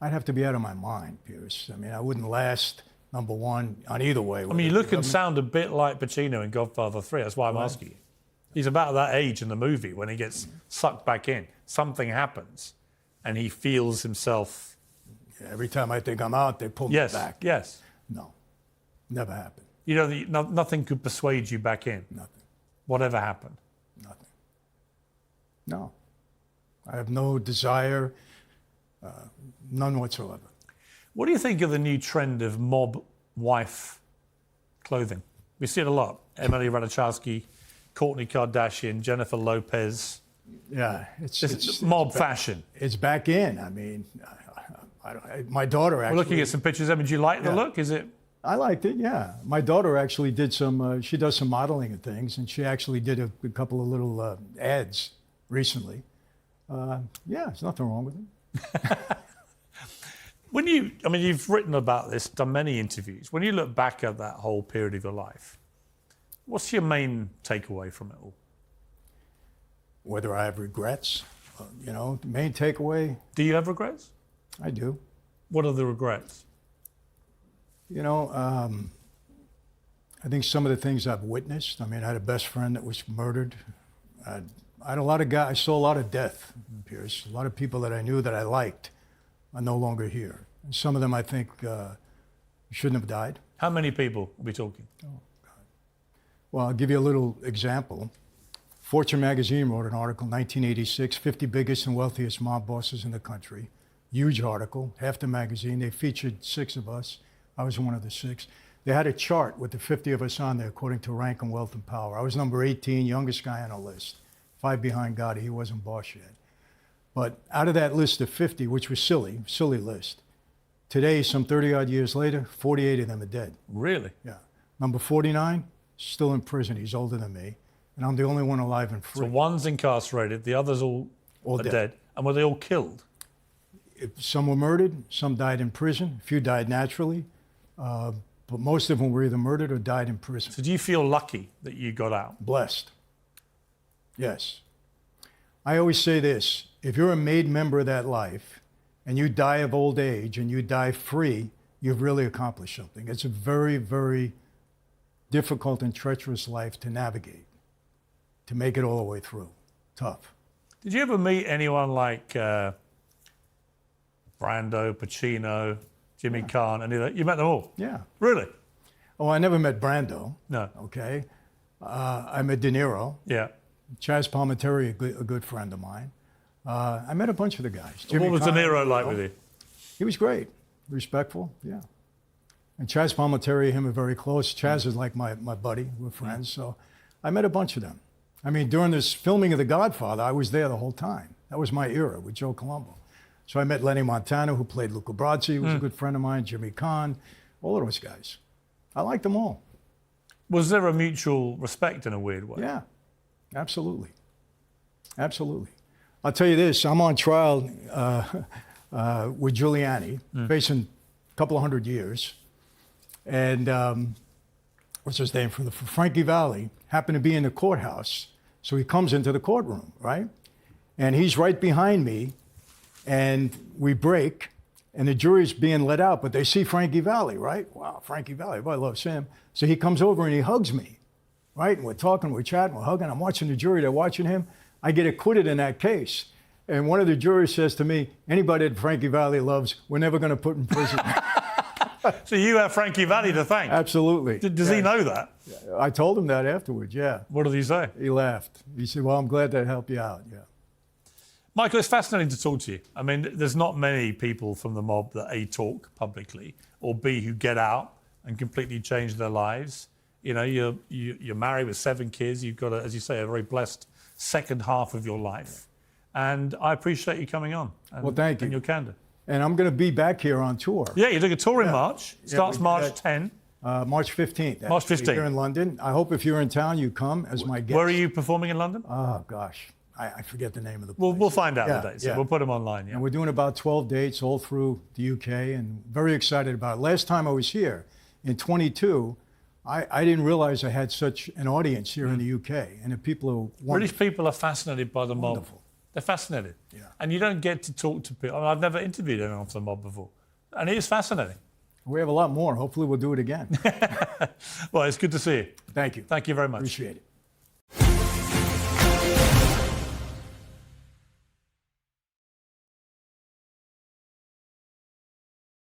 I'd have to be out of my mind, Piers. I mean, I wouldn't last, number one, on either way. I mean, you look and sound a bit like Pacino in Godfather 3. That's why I'm asking you. He's about that age in the movie when he gets sucked back in. Something happens and he feels himself... Every time I think I'm out, they pull me back. Yes. No. Never happened. You know, nothing could persuade you back in? Nothing. Whatever happened? Nothing. No. I have no desire, none whatsoever. What do you think of the new trend of mob wife clothing? We see it a lot. Emily Ratajkowski, Kourtney Kardashian, Jennifer Lopez. Yeah. It's mob fashion. It's back in. I mean, my daughter actually... We're looking at some pictures. I mean, do you like the look? Is it... I liked it, yeah. My daughter actually did she does some modeling and things, and she actually did a couple of little ads recently. Yeah, there's nothing wrong with it. I mean, you've written about this, done many interviews. When you look back at that whole period of your life, what's your main takeaway from it all? Whether I have regrets, the main takeaway. Do you have regrets? I do. What are the regrets? I think some of the things I've witnessed. I mean, I had a best friend that was murdered. I had a lot of guys. I saw a lot of death, Piers. A lot of people that I knew that I liked are no longer here. And some of them, I think, shouldn't have died. How many people are we talking? Oh, God. Well, I'll give you a little example. Fortune magazine wrote an article, 1986, 50 biggest and wealthiest mob bosses in the country. Huge article, half the magazine. They featured 6 of us. I was one of the 6. They had a chart with the 50 of us on there according to rank and wealth and power. I was number 18, youngest guy on the list. 5 behind Gotti, he wasn't boss yet. But out of that list of 50, which was silly list, today, some 30-odd years later, 48 of them are dead. Really? Yeah. Number 49, still in prison. He's older than me. And I'm the only one alive and free. So one's incarcerated, the others all are dead. And were they all killed? Some were murdered, some died in prison, a few died naturally. But most of them were either murdered or died in prison. So do you feel lucky that you got out? Blessed. Yes. I always say this, if you're a made member of that life and you die of old age and you die free, you've really accomplished something. It's a very, very difficult and treacherous life to navigate, to make it all the way through. Tough. Did you ever meet anyone like Brando, Pacino, Jimmy Kahn, any of that? You met them all? Yeah. Really? Oh, I never met Brando. No. Okay. I met De Niro. Yeah. Chaz Palminteri, a good friend of mine. I met a bunch of the guys. What was De Niro like with you? He was great. Respectful, yeah. And Chaz Palminteri and him are very close. Chaz is like my buddy. We're friends. So I met a bunch of them. I mean, during this filming of The Godfather, I was there the whole time. That was my era with Joe Colombo. So I met Lenny Montana, who played Luca Brasi, who was a good friend of mine, Jimmy Kahn, all of those guys. I liked them all. Was there a mutual respect in a weird way? Yeah, absolutely. Absolutely. I'll tell you this, I'm on trial with Giuliani, facing a couple of 100 years. And what's his name? From Frankie Valli, happened to be in the courthouse. So he comes into the courtroom, right? And he's right behind me. And we break, and the jury's being let out, but they see Frankie Valli, right? Wow, Frankie Valli, everybody loves him. So he comes over and he hugs me, right? And we're talking, we're chatting, we're hugging. I'm watching the jury, they're watching him. I get acquitted in that case. And one of the jurors says to me, anybody that Frankie Valli loves, we're never going to put in prison. So you have Frankie Valli to thank? Absolutely. Does he know that? I told him that afterwards, yeah. What did he say? He laughed. He said, well, I'm glad that helped you out, yeah. Michael, it's fascinating to talk to you. I mean, there's not many people from the mob that A, talk publicly, or B, who get out and completely change their lives. You know, you're married with 7 kids. You've got, as you say, a very blessed second half of your life. And I appreciate you coming on. Well, thank you. And your candor. And I'm going to be back here on tour. Yeah, you're doing a tour in March. Starts March 10. March 15th. March 15th. Here in London. I hope if you're in town, you come as my guest. Where are you performing in London? Oh, gosh. I forget the name of the place. We'll find out the dates. We'll put them online. Yeah. And we're doing about 12 dates all through the UK, and very excited about it. Last time I was here, in 22, I didn't realize I had such an audience here in the UK, and the people are wonderful. British people are fascinated by the mob. Wonderful. They're fascinated. Yeah. And you don't get to talk to people. I mean, I've never interviewed anyone from the mob before. And it is fascinating. We have a lot more. Hopefully we'll do it again. Well, it's good to see you. Thank you. Thank you very much. Appreciate it.